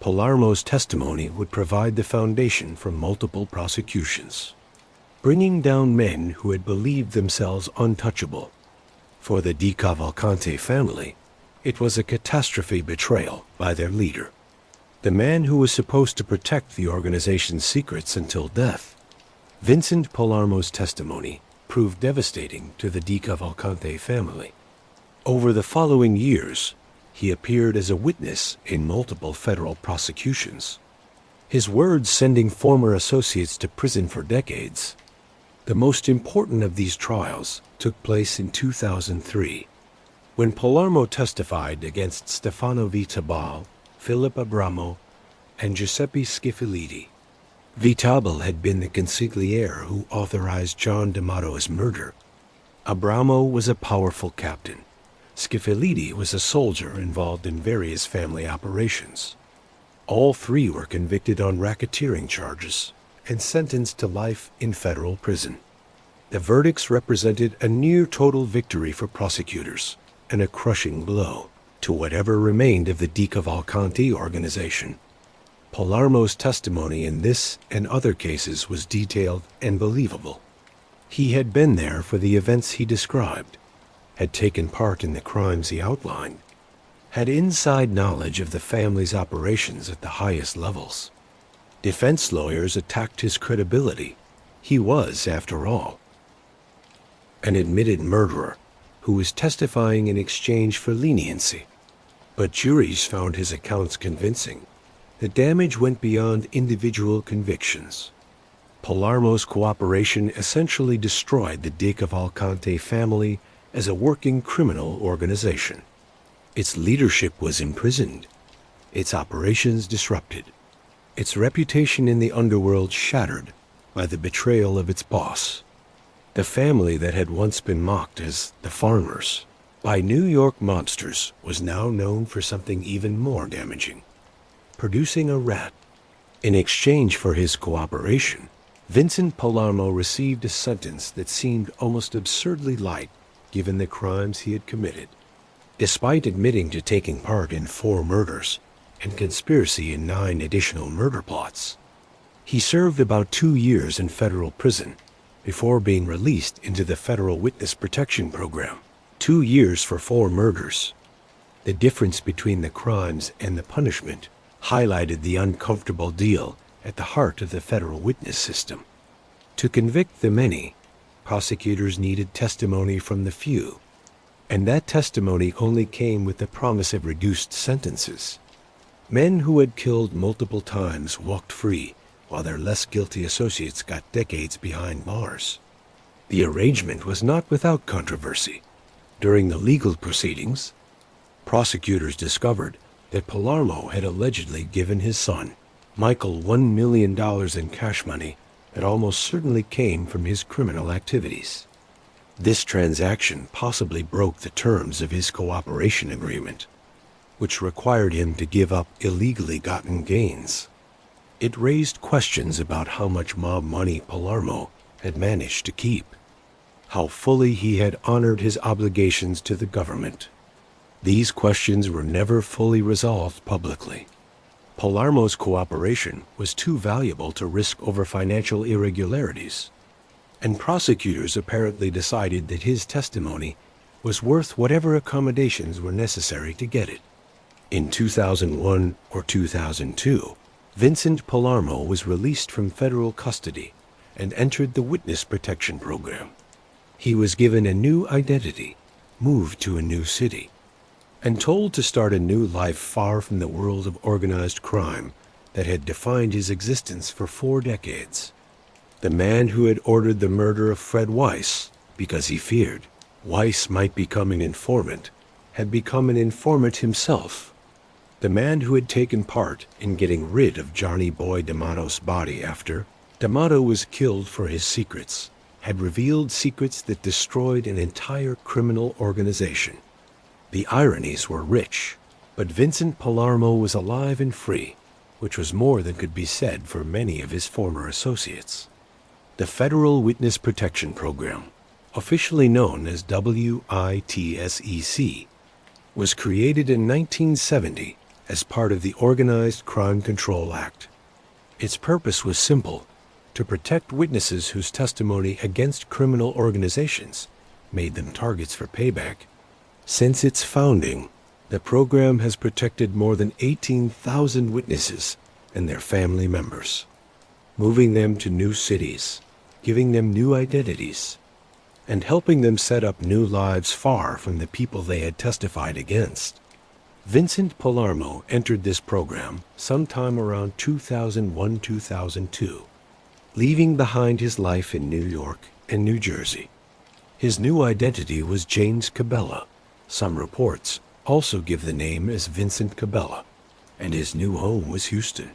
Palarmo's testimony would provide the foundation for multiple prosecutions, bringing down men who had believed themselves untouchable. For the DeCavalcante family, it was a catastrophe betrayal by their leader, the man who was supposed to protect the organization's secrets until death. Vincent Palermo's testimony proved devastating to the DeCavalcante family. Over the following years, he appeared as a witness in multiple federal prosecutions, his words sending former associates to prison for decades. The most important of these trials took place in 2003, when Palermo testified against Stefano Vitabal, Philip Abramo, and Giuseppe Schifilidi. Vitabal had been the consigliere who authorized John Damato's murder. Abramo was a powerful captain. Schifilidi was a soldier involved in various family operations. All 3 were convicted on racketeering charges and sentenced to life in federal prison. The verdicts represented a near-total victory for prosecutors, and a crushing blow to whatever remained of the DeCavalcante organization. Palarmo's testimony in this and other cases was detailed and believable. He had been there for the events he described, had taken part in the crimes he outlined, had inside knowledge of the family's operations at the highest levels. Defense lawyers attacked his credibility. He was, after all, an admitted murderer who was testifying in exchange for leniency. But juries found his accounts convincing. The damage went beyond individual convictions. Palarmo's cooperation essentially destroyed the DeCavalcante family as a working criminal organization. Its leadership was imprisoned, its operations disrupted, its reputation in the underworld shattered by the betrayal of its boss. The family that had once been mocked as the Farmers by New York mobsters was now known for something even more damaging: producing a rat. In exchange for his cooperation, Vincent Palermo received a sentence that seemed almost absurdly light given the crimes he had committed. Despite admitting to taking part in 4 murders and conspiracy in 9 additional murder plots, he served about 2 years in federal prison before being released into the Federal Witness Protection Program. 2 years for 4 murders. The difference between the crimes and the punishment highlighted the uncomfortable deal at the heart of the federal witness system. To convict the many, prosecutors needed testimony from the few, and that testimony only came with the promise of reduced sentences. Men who had killed multiple times walked free, while their less guilty associates got decades behind bars. The arrangement was not without controversy. During the legal proceedings, prosecutors discovered that Palarmo had allegedly given his son, Michael, $1 million in cash money that almost certainly came from his criminal activities. This transaction possibly broke the terms of his cooperation agreement, which required him to give up illegally gotten gains. It raised questions about how much mob money Palarmo had managed to keep, how fully he had honored his obligations to the government. These questions were never fully resolved publicly. Palarmo's cooperation was too valuable to risk over financial irregularities, and prosecutors apparently decided that his testimony was worth whatever accommodations were necessary to get it. In 2001 or 2002, Vincent Palermo was released from federal custody and entered the Witness Protection Program. He was given a new identity, moved to a new city, and told to start a new life far from the world of organized crime that had defined his existence for 4 decades. The man who had ordered the murder of Fred Weiss, because he feared Weiss might become an informant, had become an informant himself. The man who had taken part in getting rid of Johnny Boy Damato's body after Damato was killed for his secrets, had revealed secrets that destroyed an entire criminal organization. The ironies were rich, but Vincent Palermo was alive and free, which was more than could be said for many of his former associates. The Federal Witness Protection Program, officially known as WITSEC, was created in 1970 as part of the Organized Crime Control Act. Its purpose was simple: to protect witnesses whose testimony against criminal organizations made them targets for payback. Since its founding, the program has protected more than 18,000 witnesses and their family members, moving them to new cities, giving them new identities, and helping them set up new lives far from the people they had testified against. Vincent Palermo entered this program sometime around 2001-2002, leaving behind his life in New York and New Jersey. His new identity was James Cabela. Some reports also give the name as Vincent Cabela, and his new home was Houston,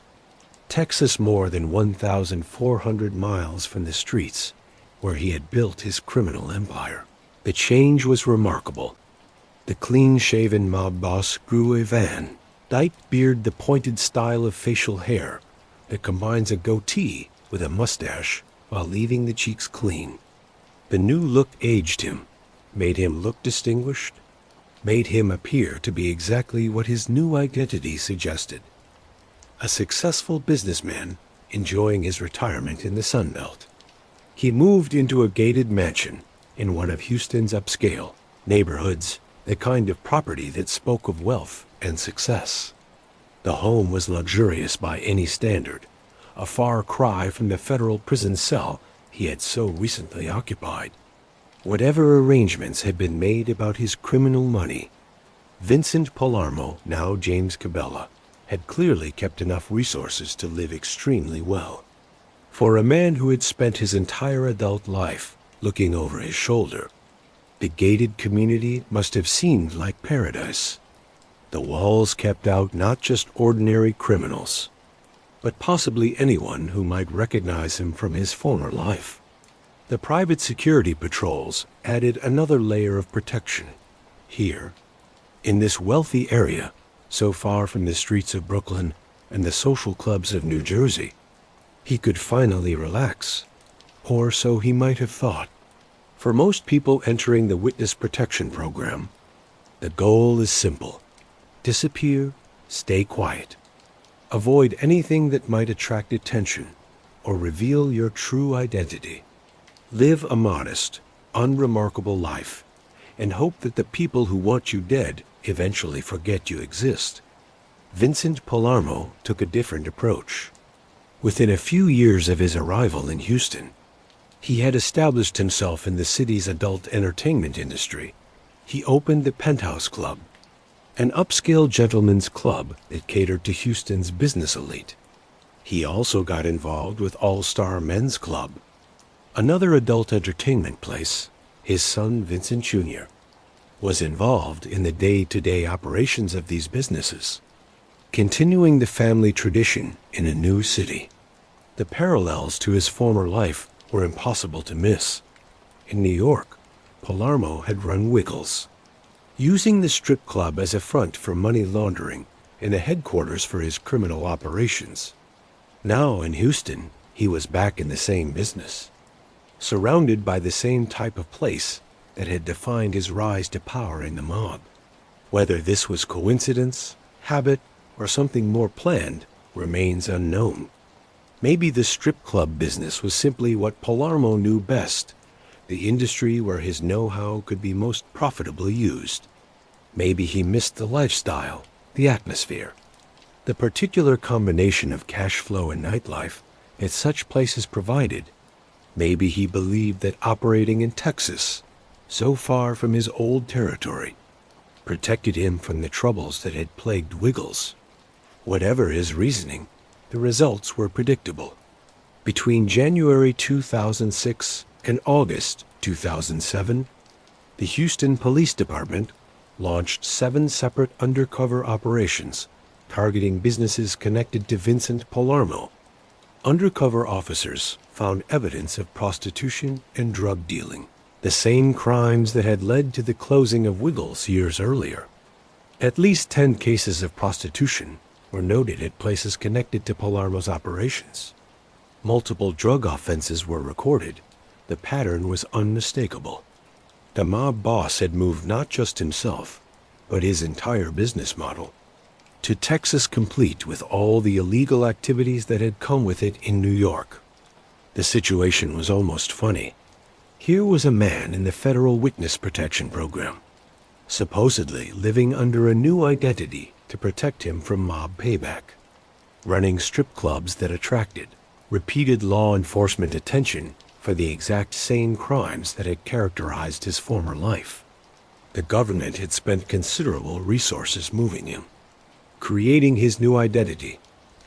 Texas, more than 1,400 miles from the streets where he had built his criminal empire. The change was remarkable. The clean-shaven mob boss grew a van, dyed beard, the pointed style of facial hair that combines a goatee with a mustache while leaving the cheeks clean. The new look aged him, made him look distinguished, made him appear to be exactly what his new identity suggested: a successful businessman enjoying his retirement in the Sun Belt. He moved into a gated mansion in one of Houston's upscale neighborhoods, the kind of property that spoke of wealth and success. The home was luxurious by any standard, a far cry from the federal prison cell he had so recently occupied. Whatever arrangements had been made about his criminal money, Vincent Palermo, now James Cabela, had clearly kept enough resources to live extremely well. For a man who had spent his entire adult life looking over his shoulder, the gated community must have seemed like paradise. The walls kept out not just ordinary criminals, but possibly anyone who might recognize him from his former life. The private security patrols added another layer of protection. Here, in this wealthy area, so far from the streets of Brooklyn and the social clubs of New Jersey, he could finally relax, or so he might have thought. For most people entering the witness protection program, the goal is simple: disappear, stay quiet, avoid anything that might attract attention or reveal your true identity. Live a modest, unremarkable life, and hope that the people who want you dead eventually forget you exist. Vincent Palermo took a different approach. Within a few years of his arrival in Houston, he had established himself in the city's adult entertainment industry. He opened the Penthouse Club, an upscale gentlemen's club that catered to Houston's business elite. He also got involved with All-Star Men's Club, another adult entertainment place. His son, Vincent Jr., was involved in the day-to-day operations of these businesses, continuing the family tradition in a new city. The parallels to his former life were impossible to miss. In New York, Palarmo had run Wiggles, using the strip club as a front for money laundering and a headquarters for his criminal operations. Now in Houston, he was back in the same business, surrounded by the same type of place that had defined his rise to power in the mob. Whether this was coincidence, habit, or something more planned remains unknown. Maybe the strip club business was simply what Palarmo knew best, the industry where his know-how could be most profitably used. Maybe he missed the lifestyle, the atmosphere, the particular combination of cash flow and nightlife that such places provided. Maybe he believed that operating in Texas, so far from his old territory, protected him from the troubles that had plagued Wiggles. Whatever his reasoning, the results were predictable. Between January 2006 and August 2007, the Houston Police Department launched 7 separate undercover operations targeting businesses connected to Vincent Palermo. Undercover officers found evidence of prostitution and drug dealing, the same crimes that had led to the closing of Wiggles years earlier. At least 10 cases of prostitution were noted at places connected to Palermo's operations. Multiple drug offenses were recorded. The pattern was unmistakable. The mob boss had moved not just himself, but his entire business model to Texas, complete with all the illegal activities that had come with it in New York. The situation was almost funny. Here was a man in the federal witness protection program, supposedly living under a new identity to protect him from mob payback, running strip clubs that attracted repeated law enforcement attention for the exact same crimes that had characterized his former life. The government had spent considerable resources moving him, creating his new identity,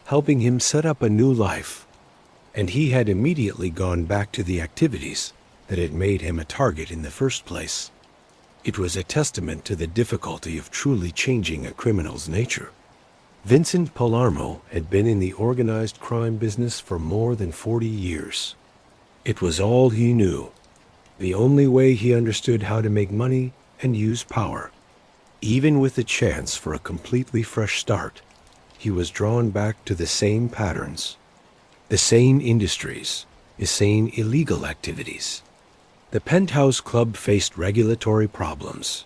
helping him set up a new life, and he had immediately gone back to the activities that had made him a target in the first place. It was a testament to the difficulty of truly changing a criminal's nature. Vincent Palermo had been in the organized crime business for more than 40 years. It was all he knew, the only way he understood how to make money and use power. Even with the chance for a completely fresh start, he was drawn back to the same patterns, the same industries, the same illegal activities. The Penthouse Club faced regulatory problems.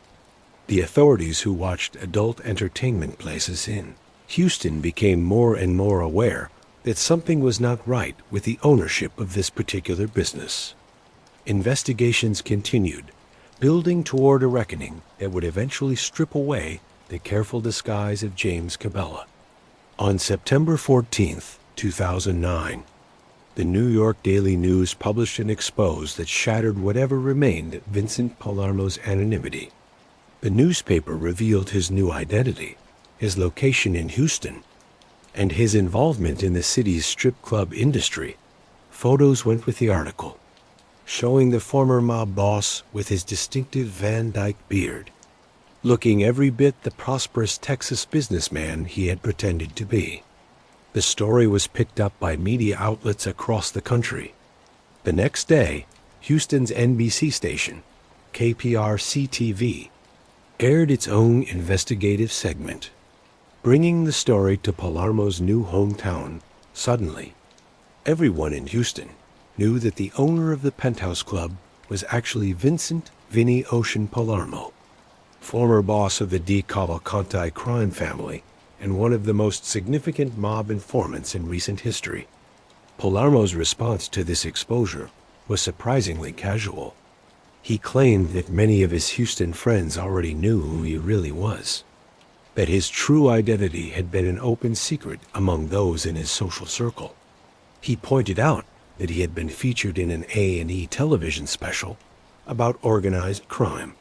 The authorities who watched adult entertainment places in Houston became more and more aware that something was not right with the ownership of this particular business. Investigations continued, building toward a reckoning that would eventually strip away the careful disguise of James Cabela. On September 14th, 2009, the New York Daily News published an expose that shattered whatever remained of Vincent Palermo's anonymity. The newspaper revealed his new identity, his location in Houston, and his involvement in the city's strip club industry. Photos went with the article, showing the former mob boss with his distinctive Van Dyke beard, looking every bit the prosperous Texas businessman he had pretended to be. The story was picked up by media outlets across the country. The next day, Houston's NBC station, KPRC-TV, aired its own investigative segment, bringing the story to Palarmo's new hometown. Suddenly, everyone in Houston knew that the owner of the Penthouse Club was actually Vincent Vinny Ocean Palermo, former boss of the DeCavalcante Crime Family and one of the most significant mob informants in recent history. Palarmo's response to this exposure was surprisingly casual. He claimed that many of his Houston friends already knew who he really was, that his true identity had been an open secret among those in his social circle. He pointed out that he had been featured in an A&E television special about organized crime,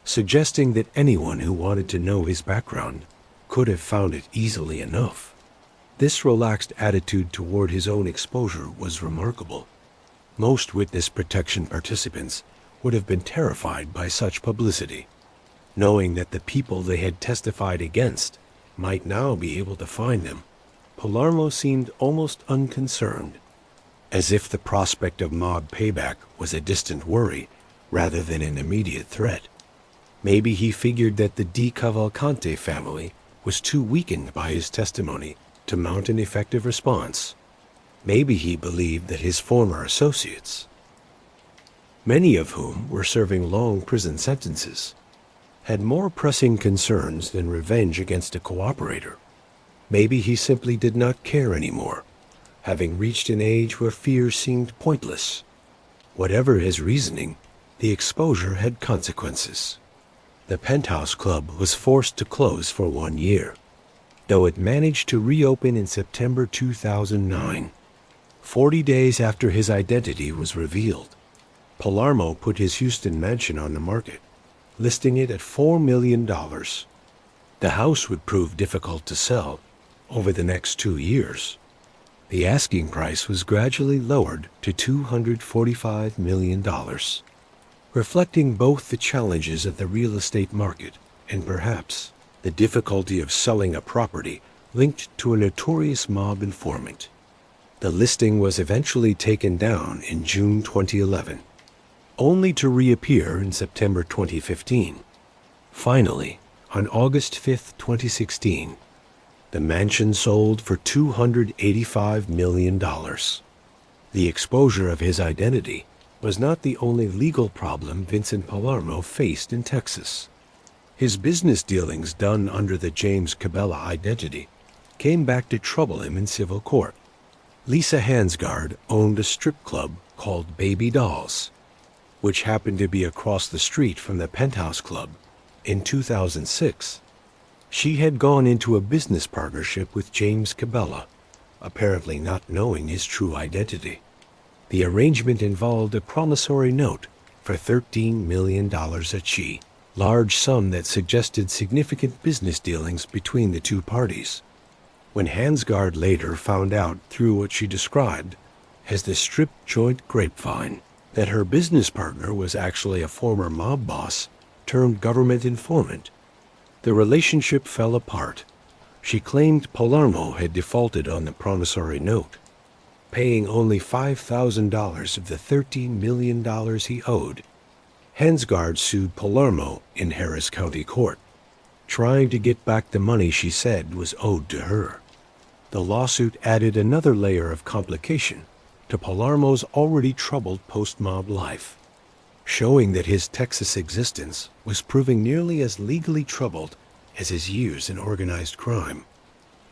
suggesting that anyone who wanted to know his background could have found it easily enough. This relaxed attitude toward his own exposure was remarkable. Most witness protection participants would have been terrified by such publicity, knowing that the people they had testified against might now be able to find them. Palarmo seemed almost unconcerned, as if the prospect of mob payback was a distant worry rather than an immediate threat. Maybe he figured that the DeCavalcante family was too weakened by his testimony to mount an effective response. Maybe he believed that his former associates, many of whom were serving long prison sentences, had more pressing concerns than revenge against a cooperator. Maybe he simply did not care anymore, having reached an age where fear seemed pointless. Whatever his reasoning, the exposure had consequences. The Penthouse Club was forced to close for 1 year, though it managed to reopen in September 2009, 40 days after his identity was revealed. Palarmo put his Houston mansion on the market, listing it at $4 million. The house would prove difficult to sell over the next 2 years. The asking price was gradually lowered to $245 million. Reflecting both the challenges of the real estate market and perhaps the difficulty of selling a property linked to a notorious mob informant. The listing was eventually taken down in June 2011, only to reappear in September 2015. Finally, on August 5, 2016, the mansion sold for $285 million. The exposure of his identity was not the only legal problem Vincent Palermo faced in Texas. His business dealings done under the James Cabela identity came back to trouble him in civil court. Lisa Hansgard owned a strip club called Baby Dolls, which happened to be across the street from the Penthouse Club. In 2006, she had gone into a business partnership with James Cabela, apparently not knowing his true identity. The arrangement involved a promissory note for $13 million each, large sum that suggested significant business dealings between the two parties. When Hansgard later found out through what she described as the strip joint grapevine that her business partner was actually a former mob boss turned government informant, the relationship fell apart. She claimed Palarmo had defaulted on the promissory note, paying only $5,000 of the $13 million he owed. Hansgard sued Palarmo in Harris County Court, trying to get back the money she said was owed to her. The lawsuit added another layer of complication to Palarmo's already troubled post-mob life. showing that his Texas existence was proving nearly as legally troubled as his years in organized crime.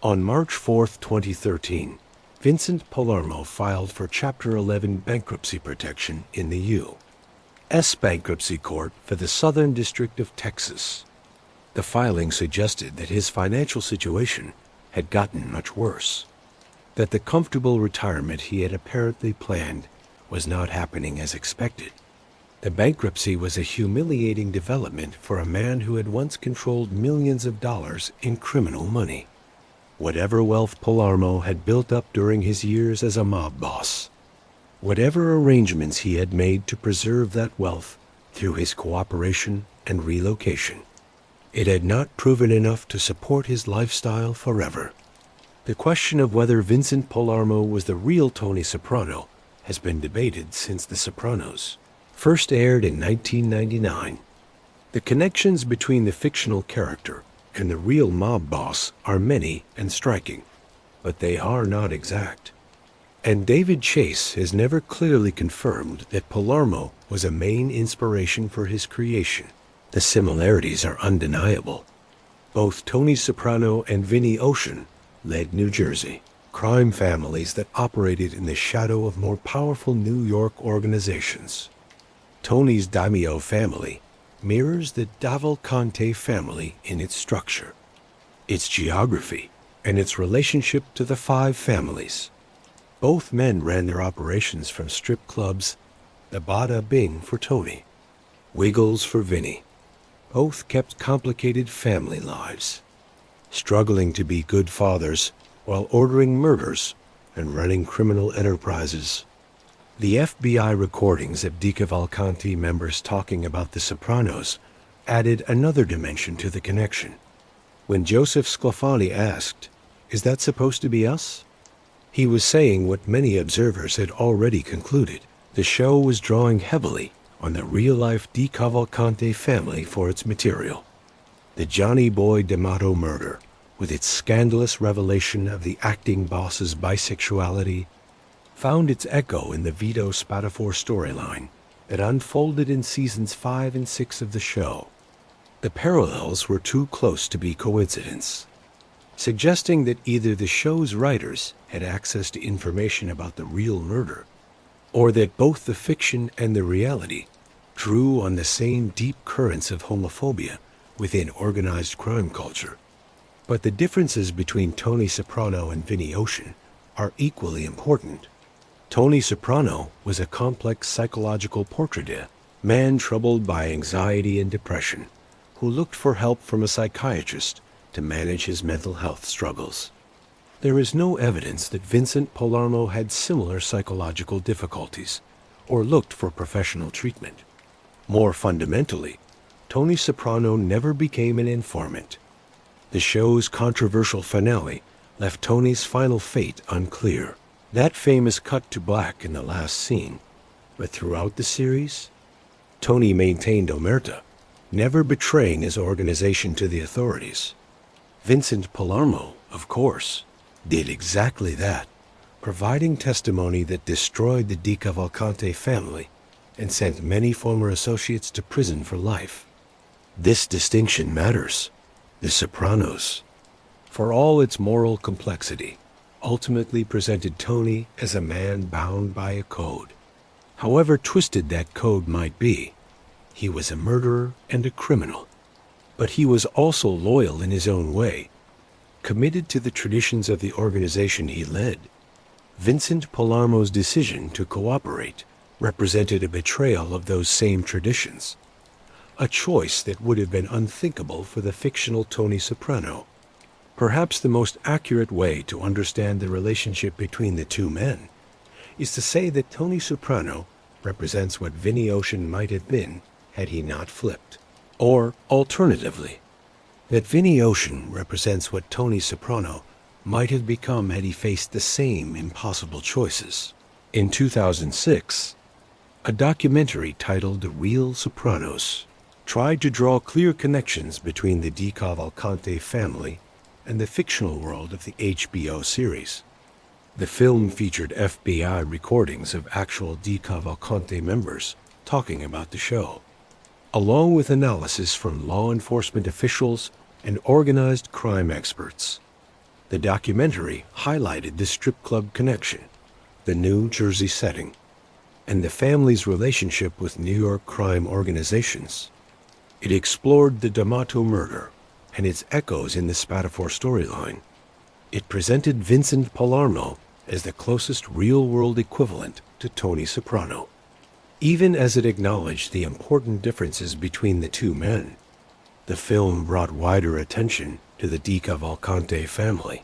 On March 4, 2013, Vincent Palermo filed for Chapter 11 bankruptcy protection in the U.S. Bankruptcy Court for the Southern District of Texas. The filing suggested that his financial situation had gotten much worse, that the comfortable retirement he had apparently planned was not happening as expected. The bankruptcy was a humiliating development for a man who had once controlled millions of dollars in criminal money. Whatever wealth Palarmo had built up during his years as a mob boss, whatever arrangements he had made to preserve that wealth through his cooperation and relocation, it had not proven enough to support his lifestyle forever. The question of whether Vincent Palermo was the real Tony Soprano has been debated since The Sopranos first aired in 1999. The connections between the fictional character and the real mob boss are many and striking, but they are not exact. And David Chase has never clearly confirmed that Palermo was a main inspiration for his creation. The similarities are undeniable. Both Tony Soprano and Vinnie Ocean led New Jersey crime families that operated in the shadow of more powerful New York organizations. Tony's daimyo family mirrors the DeCavalcante family in its structure, its geography, and its relationship to the five families. Both men ran their operations from strip clubs, the Bada Bing for Tony, Wiggles for Vinny. Both kept complicated family lives, struggling to be good fathers while ordering murders and running criminal enterprises. The FBI recordings of DeCavalcante members talking about The Sopranos added another dimension to the connection. When Joseph Sclafani asked, "Is that supposed to be us?" he was saying what many observers had already concluded. The show was drawing heavily on the real-life DeCavalcante family for its material. The Johnny Boy Damato murder, with its scandalous revelation of the acting boss's bisexuality, found its echo in the Vito Spatafore storyline that unfolded in seasons 5 and 6 of the show. The parallels were too close to be coincidence, suggesting that either the show's writers had access to information about the real murder, or that both the fiction and the reality drew on the same deep currents of homophobia within organized crime culture. But the differences between Tony Soprano and Vinnie Ocean are equally important. Tony Soprano was a complex psychological portrait, man troubled by anxiety and depression, who looked for help from a psychiatrist to manage his mental health struggles. There is no evidence that Vincent Palermo had similar psychological difficulties or looked for professional treatment. More fundamentally, Tony Soprano never became an informant. The show's controversial finale left Tony's final fate unclear. That famous cut to black in the last scene, but throughout the series, Tony maintained omerta, never betraying his organization to the authorities. Vincent Palermo, of course, did exactly that, providing testimony that destroyed the DeCavalcante family and sent many former associates to prison for life. This distinction matters. The Sopranos, for all its moral complexity, ultimately presented Tony as a man bound by a code. However twisted that code might be, he was a murderer and a criminal. But he was also loyal in his own way, committed to the traditions of the organization he led. Vincent Palermo's decision to cooperate represented a betrayal of those same traditions, a choice that would have been unthinkable for the fictional Tony Soprano. Perhaps the most accurate way to understand the relationship between the two men is to say that Tony Soprano represents what Vinnie Ocean might have been had he not flipped. Or, alternatively, that Vinnie Ocean represents what Tony Soprano might have become had he faced the same impossible choices. In 2006, a documentary titled The Real Sopranos tried to draw clear connections between the DeCavalcante family and the fictional world of the HBO series. The film featured FBI recordings of actual DeCavalcante members talking about the show, along with analysis from law enforcement officials and organized crime experts. The documentary highlighted the strip club connection, the New Jersey setting, and the family's relationship with New York crime organizations. It explored the Damato murder and its echoes in the Spatafore storyline. It presented Vincent Palermo as the closest real-world equivalent to Tony Soprano, even as it acknowledged the important differences between the two men. The film brought wider attention to the DeCavalcante family,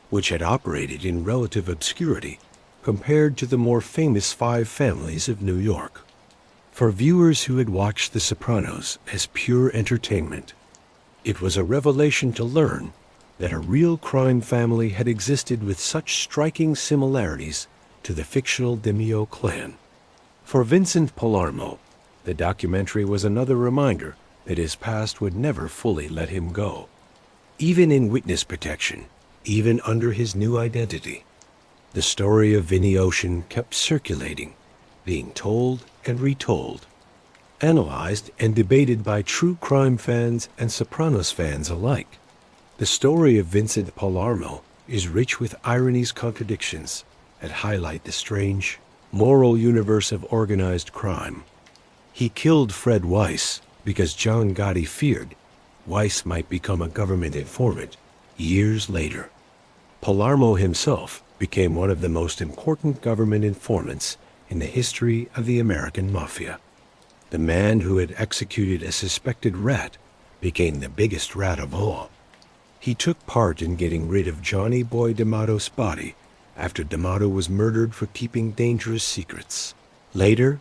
which had operated in relative obscurity compared to the more famous five families of New York. For viewers who had watched The Sopranos as pure entertainment, it was a revelation to learn that a real crime family had existed with such striking similarities to the fictional Vinnie clan. For Vincent Palermo, the documentary was another reminder that his past would never fully let him go. Even in witness protection, even under his new identity, the story of Vinnie Ocean kept circulating, being told and retold, analyzed and debated by true crime fans and Sopranos fans alike. The story of Vincent Palermo is rich with irony's contradictions that highlight the strange, moral universe of organized crime. He killed Fred Weiss because John Gotti feared Weiss might become a government informant years later. Palarmo himself became one of the most important government informants in the history of the American Mafia. The man who had executed a suspected rat became the biggest rat of all. He took part in getting rid of Johnny Boy Damato's body after Damato was murdered for keeping dangerous secrets. Later,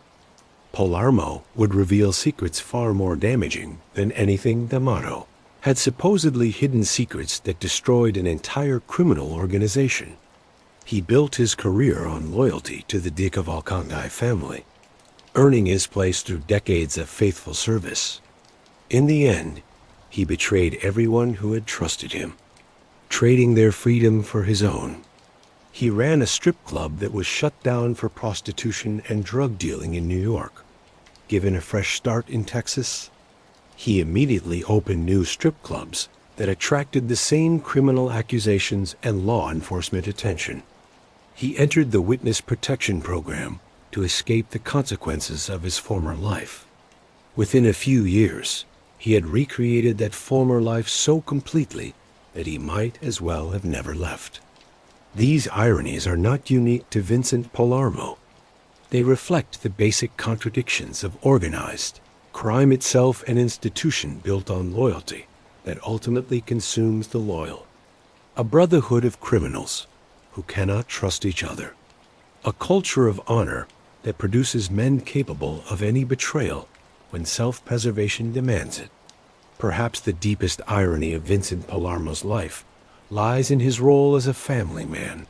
Palarmo would reveal secrets far more damaging than anything Damato had supposedly hidden, secrets that destroyed an entire criminal organization. He built his career on loyalty to the DeCavalcante family, earning his place through decades of faithful service. In the end, he betrayed everyone who had trusted him, trading their freedom for his own. He ran a strip club that was shut down for prostitution and drug dealing in New York. Given a fresh start in Texas, he immediately opened new strip clubs that attracted the same criminal accusations and law enforcement attention. He entered the witness protection program to escape the consequences of his former life. Within a few years, he had recreated that former life so completely that he might as well have never left. These ironies are not unique to Vincent Palermo. They reflect the basic contradictions of organized crime, itself an institution built on loyalty that ultimately consumes the loyal. A brotherhood of criminals who cannot trust each other. A culture of honor that produces men capable of any betrayal when self-preservation demands it. Perhaps the deepest irony of Vincent Palermo's life lies in his role as a family man.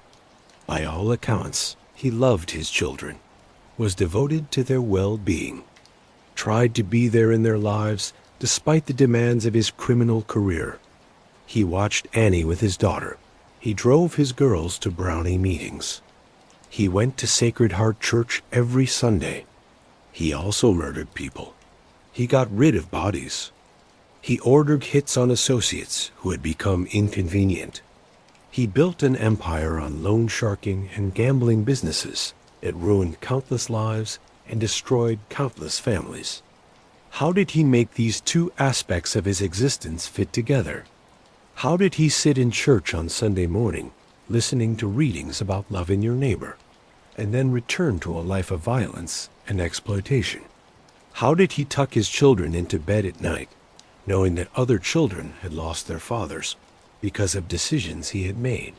By all accounts, he loved his children, was devoted to their well-being, tried to be there in their lives despite the demands of his criminal career. He watched Annie with his daughter. He drove his girls to Brownie meetings. He went to Sacred Heart Church every Sunday. He also murdered people. He got rid of bodies. He ordered hits on associates who had become inconvenient. He built an empire on loan sharking and gambling businesses that ruined countless lives and destroyed countless families. How did he make these two aspects of his existence fit together? How did he sit in church on Sunday morning, listening to readings about loving your neighbor, and then return to a life of violence and exploitation? How did he tuck his children into bed at night, knowing that other children had lost their fathers because of decisions he had made?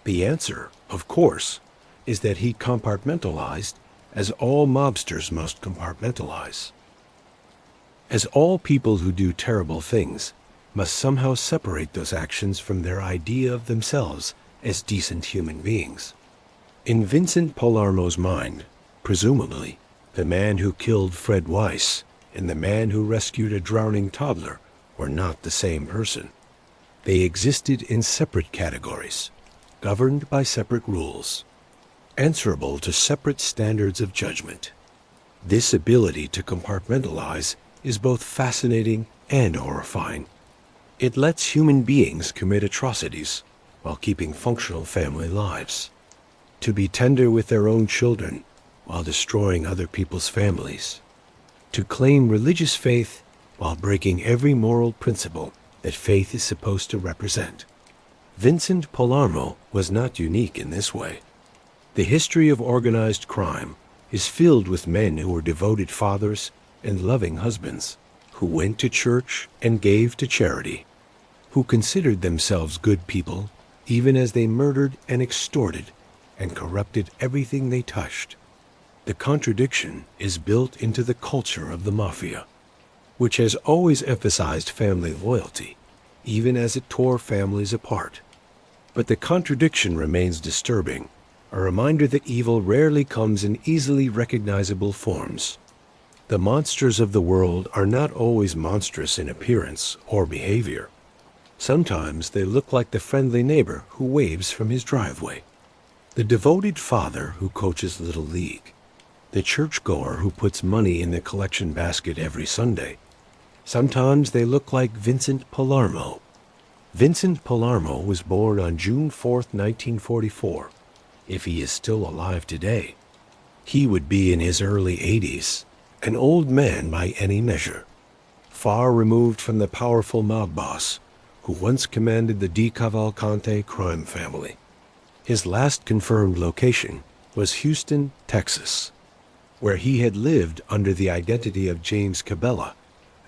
The answer, of course, is that he compartmentalized as all mobsters must compartmentalize. As all people who do terrible things must somehow separate those actions from their idea of themselves as decent human beings. In Vincent Palermo's mind, presumably, the man who killed Fred Weiss and the man who rescued a drowning toddler were not the same person. They existed in separate categories, governed by separate rules, answerable to separate standards of judgment. This ability to compartmentalize is both fascinating and horrifying. It lets human beings commit atrocities while keeping functional family lives. To be tender with their own children while destroying other people's families. To claim religious faith while breaking every moral principle that faith is supposed to represent. Vincent Palermo was not unique in this way. The history of organized crime is filled with men who were devoted fathers and loving husbands, who went to church and gave to charity, who considered themselves good people even as they murdered and extorted and corrupted everything they touched. The contradiction is built into the culture of the Mafia, which has always emphasized family loyalty, even as it tore families apart. But the contradiction remains disturbing, a reminder that evil rarely comes in easily recognizable forms. The monsters of the world are not always monstrous in appearance or behavior. Sometimes they look like the friendly neighbor who waves from his driveway, the devoted father who coaches Little League, the churchgoer who puts money in the collection basket every Sunday. Sometimes they look like Vincent Palermo. Vincent Palermo was born on June 4, 1944. If he is still alive today, he would be in his early 80s, an old man by any measure, far removed from the powerful mob boss who once commanded the DeCavalcante Crime Family. His last confirmed location was Houston, Texas, where he had lived under the identity of James Cabela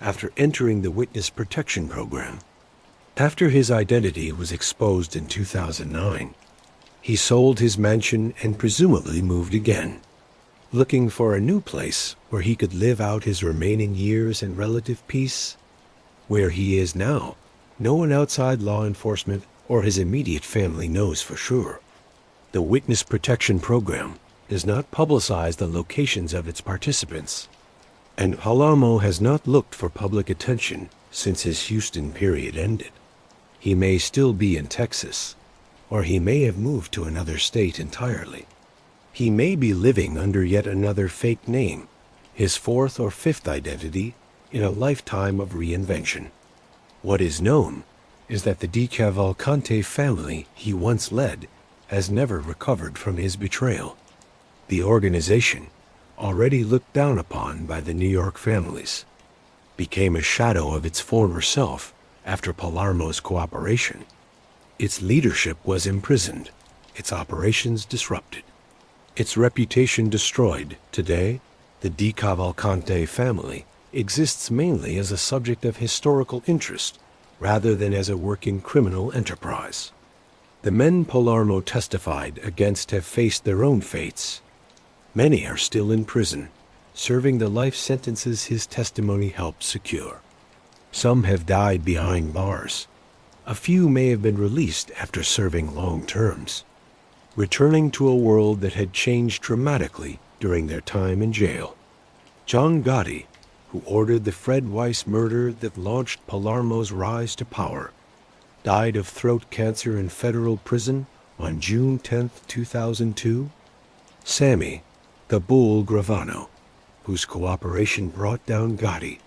after entering the Witness Protection Program. After his identity was exposed in 2009, he sold his mansion and presumably moved again, looking for a new place where he could live out his remaining years in relative peace. Where he is now, no one outside law enforcement or his immediate family knows for sure. The Witness Protection Program does not publicize the locations of its participants, and Palarmo has not looked for public attention since his Houston period ended. He may still be in Texas, or he may have moved to another state entirely. He may be living under yet another fake name, his fourth or fifth identity in a lifetime of reinvention. What is known is that the DeCavalcante family he once led has never recovered from his betrayal. The organization, already looked down upon by the New York families, became a shadow of its former self after Palarmo's cooperation. Its leadership was imprisoned, its operations disrupted, its reputation destroyed. Today, the DeCavalcante family exists mainly as a subject of historical interest rather than as a working criminal enterprise. The men Palarmo testified against have faced their own fates. Many are still in prison, serving the life sentences his testimony helped secure. Some have died behind bars. A few may have been released after serving long terms, returning to a world that had changed dramatically during their time in jail. John Gotti, who ordered the Fred Weiss murder that launched Palarmo's rise to power, died of throat cancer in federal prison on June 10, 2002. Sammy, the Bull Gravano, whose cooperation brought down Gotti,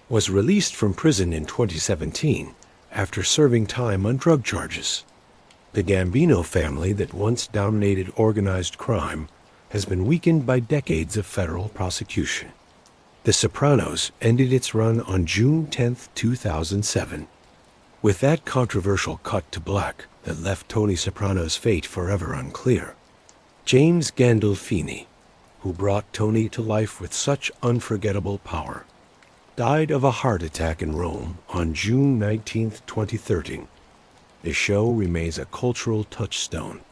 was released from prison in 2017 after serving time on drug charges. The Gambino family that once dominated organized crime has been weakened by decades of federal prosecution. The Sopranos ended its run on June 10, 2007. With that controversial cut to black that left Tony Soprano's fate forever unclear, James Gandolfini, who brought Tony to life with such unforgettable power, died of a heart attack in Rome on June 19, 2013. The show remains a cultural touchstone,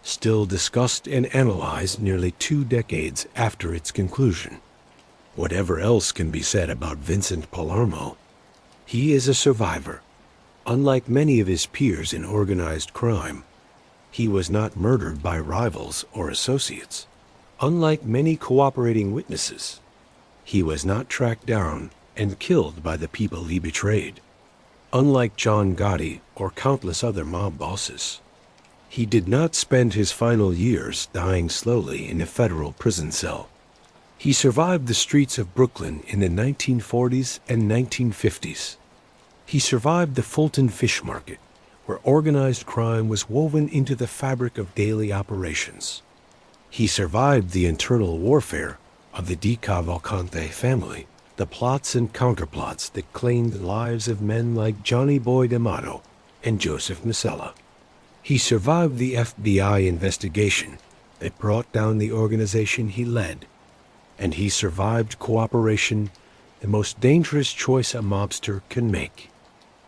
still discussed and analyzed nearly 2 decades after its conclusion. Whatever else can be said about Vincent Palermo, he is a survivor. Unlike many of his peers in organized crime, he was not murdered by rivals or associates. Unlike many cooperating witnesses, he was not tracked down and killed by the people he betrayed. Unlike John Gotti or countless other mob bosses, he did not spend his final years dying slowly in a federal prison cell. He survived the streets of Brooklyn in the 1940s and 1950s. He survived the Fulton Fish Market, where organized crime was woven into the fabric of daily operations. He survived the internal warfare of the DeCavalcante family, the plots and counterplots that claimed the lives of men like Johnny Boy Damato and Joseph Masella. He survived the FBI investigation that brought down the organization he led, and he survived cooperation, the most dangerous choice a mobster can make.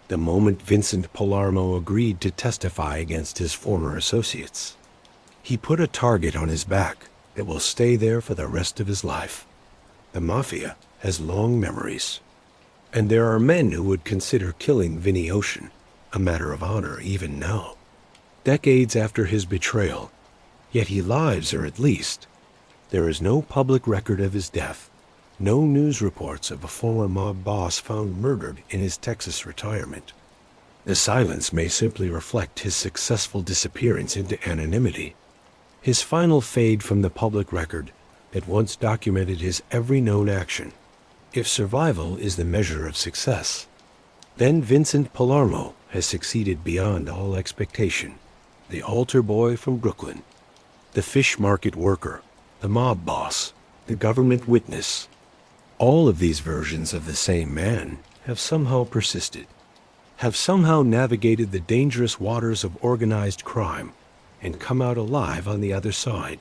The moment Vincent Palermo agreed to testify against his former associates, he put a target on his back that will stay there for the rest of his life. The Mafia has long memories, and there are men who would consider killing Vinnie Ocean a matter of honor even now, decades after his betrayal. Yet he lives, or at least, there is no public record of his death, no news reports of a former mob boss found murdered in his Texas retirement. The silence may simply reflect his successful disappearance into anonymity, his final fade from the public record that once documented his every known action. If survival is the measure of success, then Vincent Palermo has succeeded beyond all expectation. The altar boy from Brooklyn, the fish market worker, the mob boss, the government witness, all of these versions of the same man have somehow persisted, have somehow navigated the dangerous waters of organized crime and come out alive on the other side.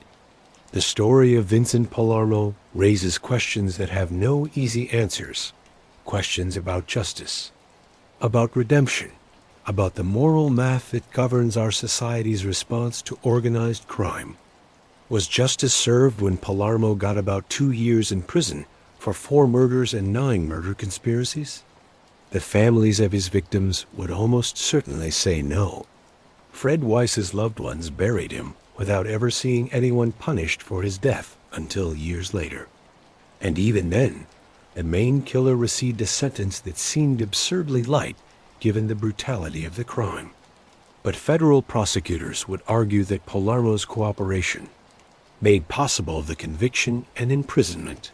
The story of Vincent Palermo raises questions that have no easy answers, questions about justice, about redemption, about the moral math that governs our society's response to organized crime. Was justice served when Palermo got about 2 years in prison for 4 murders and 9 murder conspiracies? The families of his victims would almost certainly say no. Fred Weiss's loved ones buried him without ever seeing anyone punished for his death until years later. And even then, the main killer received a sentence that seemed absurdly light given the brutality of the crime. But federal prosecutors would argue that Palermo's cooperation made possible the conviction and imprisonment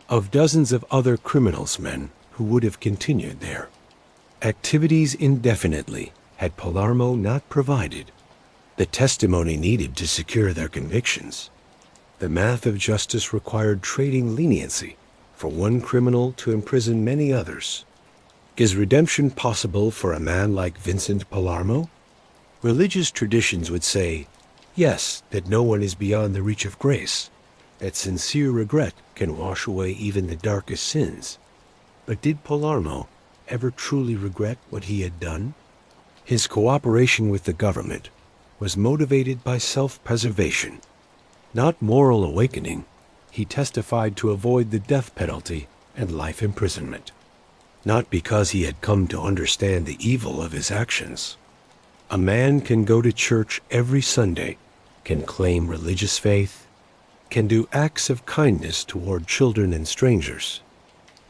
of dozens of other criminals men who would have continued their activities indefinitely had Palermo not provided the testimony needed to secure their convictions. The math of justice required trading leniency for one criminal to imprison many others. Is redemption possible for a man like Vincent Palermo? Religious traditions would say, yes, that no one is beyond the reach of grace, that sincere regret can wash away even the darkest sins. But did Palermo ever truly regret what he had done? His cooperation with the government was motivated by self-preservation, not moral awakening. He testified to avoid the death penalty and life imprisonment, not because he had come to understand the evil of his actions. A man can go to church every Sunday, can claim religious faith, can do acts of kindness toward children and strangers,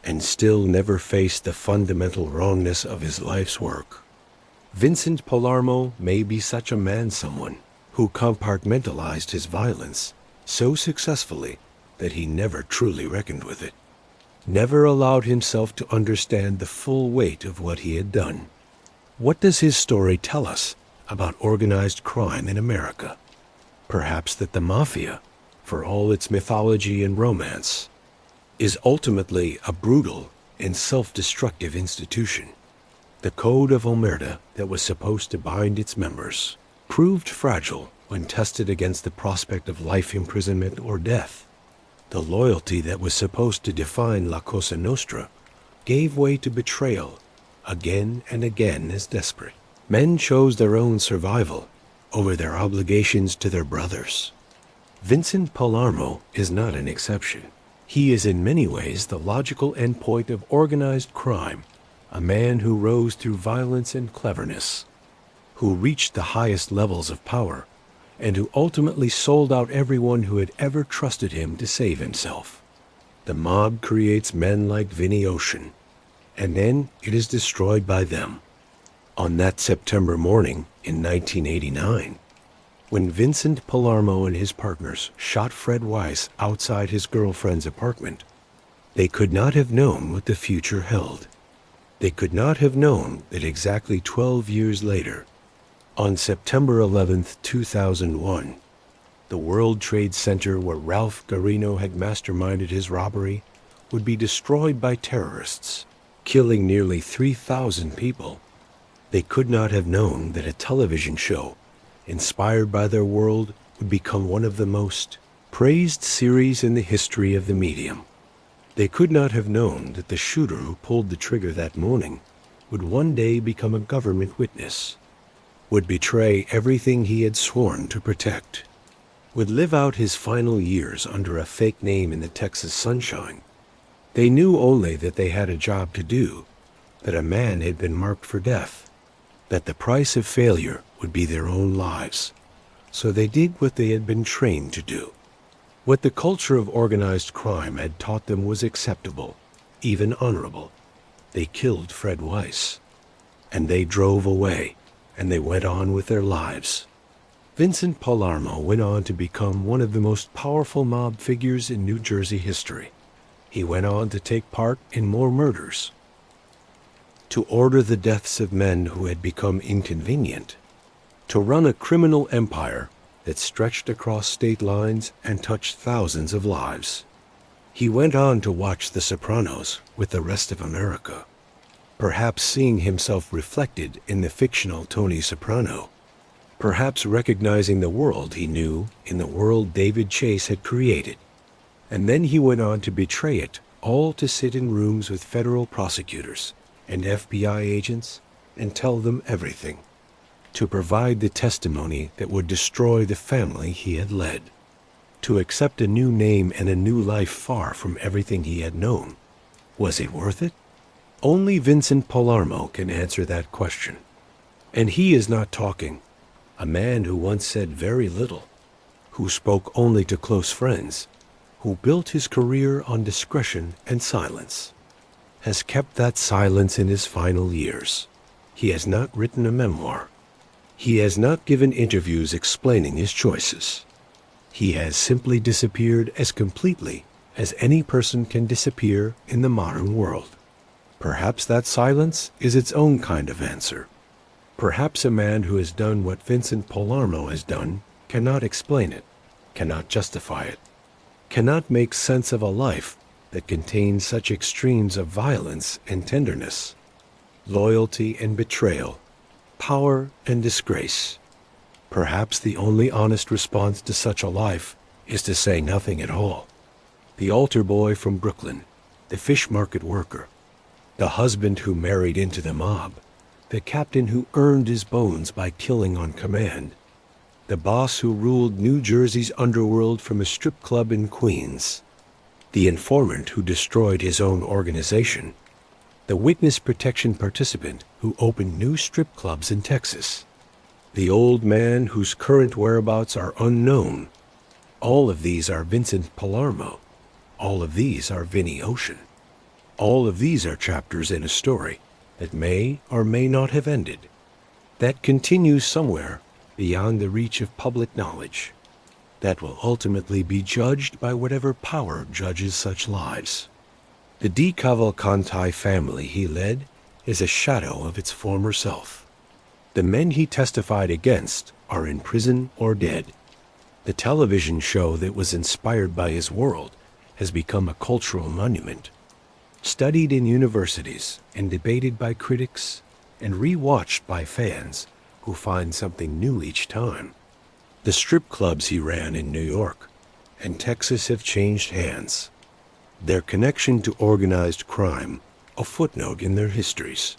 and still never face the fundamental wrongness of his life's work. Vincent Palermo may be such a man, someone who compartmentalized his violence so successfully that he never truly reckoned with it, never allowed himself to understand the full weight of what he had done. What does his story tell us about organized crime in America? Perhaps that the Mafia, for all its mythology and romance, is ultimately a brutal and self-destructive institution. The Code of Omerta that was supposed to bind its members proved fragile when tested against the prospect of life imprisonment or death. The loyalty that was supposed to define La Cosa Nostra gave way to betrayal again and again as desperate men chose their own survival over their obligations to their brothers. Vincent Palermo is not an exception. He is in many ways the logical endpoint of organized crime, a man who rose through violence and cleverness, who reached the highest levels of power, and who ultimately sold out everyone who had ever trusted him to save himself. The mob creates men like Vinnie Ocean, and then it is destroyed by them. On that September morning in 1989, When Vincent Palermo and his partners shot Fred Weiss outside his girlfriend's apartment, they could not have known what the future held. They could not have known that exactly 12 years later, on September 11th, 2001, the World Trade Center where Ralph Garino had masterminded his robbery would be destroyed by terrorists, killing nearly 3,000 people. They could not have known that a television show inspired by their world would become one of the most praised series in the history of the medium. They could not have known that the shooter who pulled the trigger that morning would one day become a government witness, would betray everything he had sworn to protect, would live out his final years under a fake name in the Texas sunshine. They knew only that they had a job to do, that a man had been marked for death, that the price of failure would be their own lives. So they did what they had been trained to do. What the culture of organized crime had taught them was acceptable, even honorable. They killed Fred Weiss, and they drove away, and they went on with their lives. Vincent Palermo went on to become one of the most powerful mob figures in New Jersey history. He went on to take part in more murders, to order the deaths of men who had become inconvenient, to run a criminal empire that stretched across state lines and touched thousands of lives. He went on to watch The Sopranos with the rest of America, perhaps seeing himself reflected in the fictional Tony Soprano, perhaps recognizing the world he knew in the world David Chase had created. And then he went on to betray it, all to sit in rooms with federal prosecutors and FBI agents and tell them everything, to provide the testimony that would destroy the family he had led, to accept a new name and a new life far from everything he had known. Was it worth it? Only Vincent Palermo can answer that question. And he is not talking. A man who once said very little, who spoke only to close friends, who built his career on discretion and silence, has kept that silence in his final years. He has not written a memoir. He has not given interviews explaining his choices. He has simply disappeared as completely as any person can disappear in the modern world. Perhaps that silence is its own kind of answer. Perhaps a man who has done what Vincent Palermo has done cannot explain it, cannot justify it, cannot make sense of a life that contains such extremes of violence and tenderness, loyalty and betrayal, power and disgrace. Perhaps the only honest response to such a life is to say nothing at all. The altar boy from Brooklyn, the fish market worker, the husband who married into the mob, the captain who earned his bones by killing on command, the boss who ruled New Jersey's underworld from a strip club in Queens, the informant who destroyed his own organization, the witness protection participant who opened new strip clubs in Texas, the old man whose current whereabouts are unknown. All of these are Vincent Palermo. All of these are Vinnie Ocean. All of these are chapters in a story that may or may not have ended, that continues somewhere beyond the reach of public knowledge, that will ultimately be judged by whatever power judges such lives. The DeCavalcante family he led is a shadow of its former self. The men he testified against are in prison or dead. The television show that was inspired by his world has become a cultural monument, studied in universities and debated by critics and re-watched by fans who find something new each time. The strip clubs he ran in New York and Texas have changed hands, their connection to organized crime a footnote in their histories.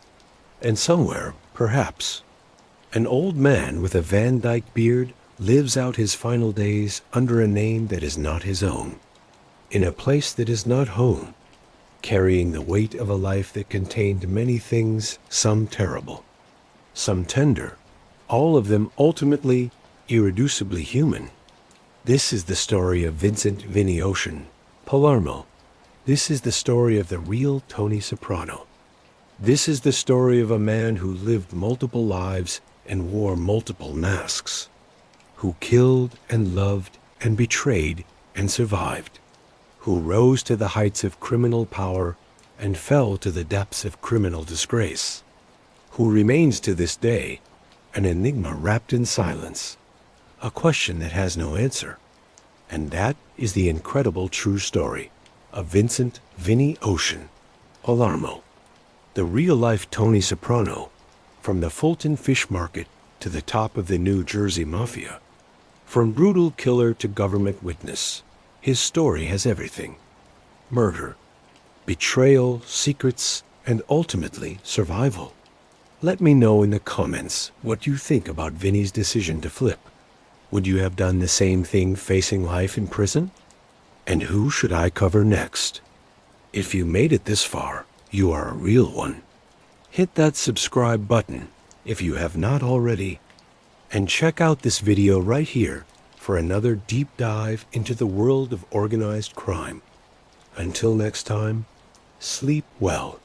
And somewhere, perhaps, an old man with a Van Dyke beard lives out his final days under a name that is not his own, in a place that is not home, carrying the weight of a life that contained many things, some terrible, some tender, all of them ultimately irreducibly human. This is the story of Vincent Vinnie Ocean, Palermo. This is the story of the real Tony Soprano. This is the story of a man who lived multiple lives and wore multiple masks, who killed and loved and betrayed and survived, who rose to the heights of criminal power and fell to the depths of criminal disgrace, who remains to this day an enigma wrapped in silence, a question that has no answer. And that is the incredible true story of Vincent Vinnie Ocean, Palarmo, the real-life Tony Soprano, from the Fulton Fish Market to the top of the New Jersey Mafia. From brutal killer to government witness, his story has everything: murder, betrayal, secrets, and ultimately survival. Let me know in the comments what you think about Vinny's decision to flip. Would you have done the same thing facing life in prison? And who should I cover next? If you made it this far, you are a real one. Hit that subscribe button if you have not already, and check out this video right here for another deep dive into the world of organized crime. Until next time, sleep well.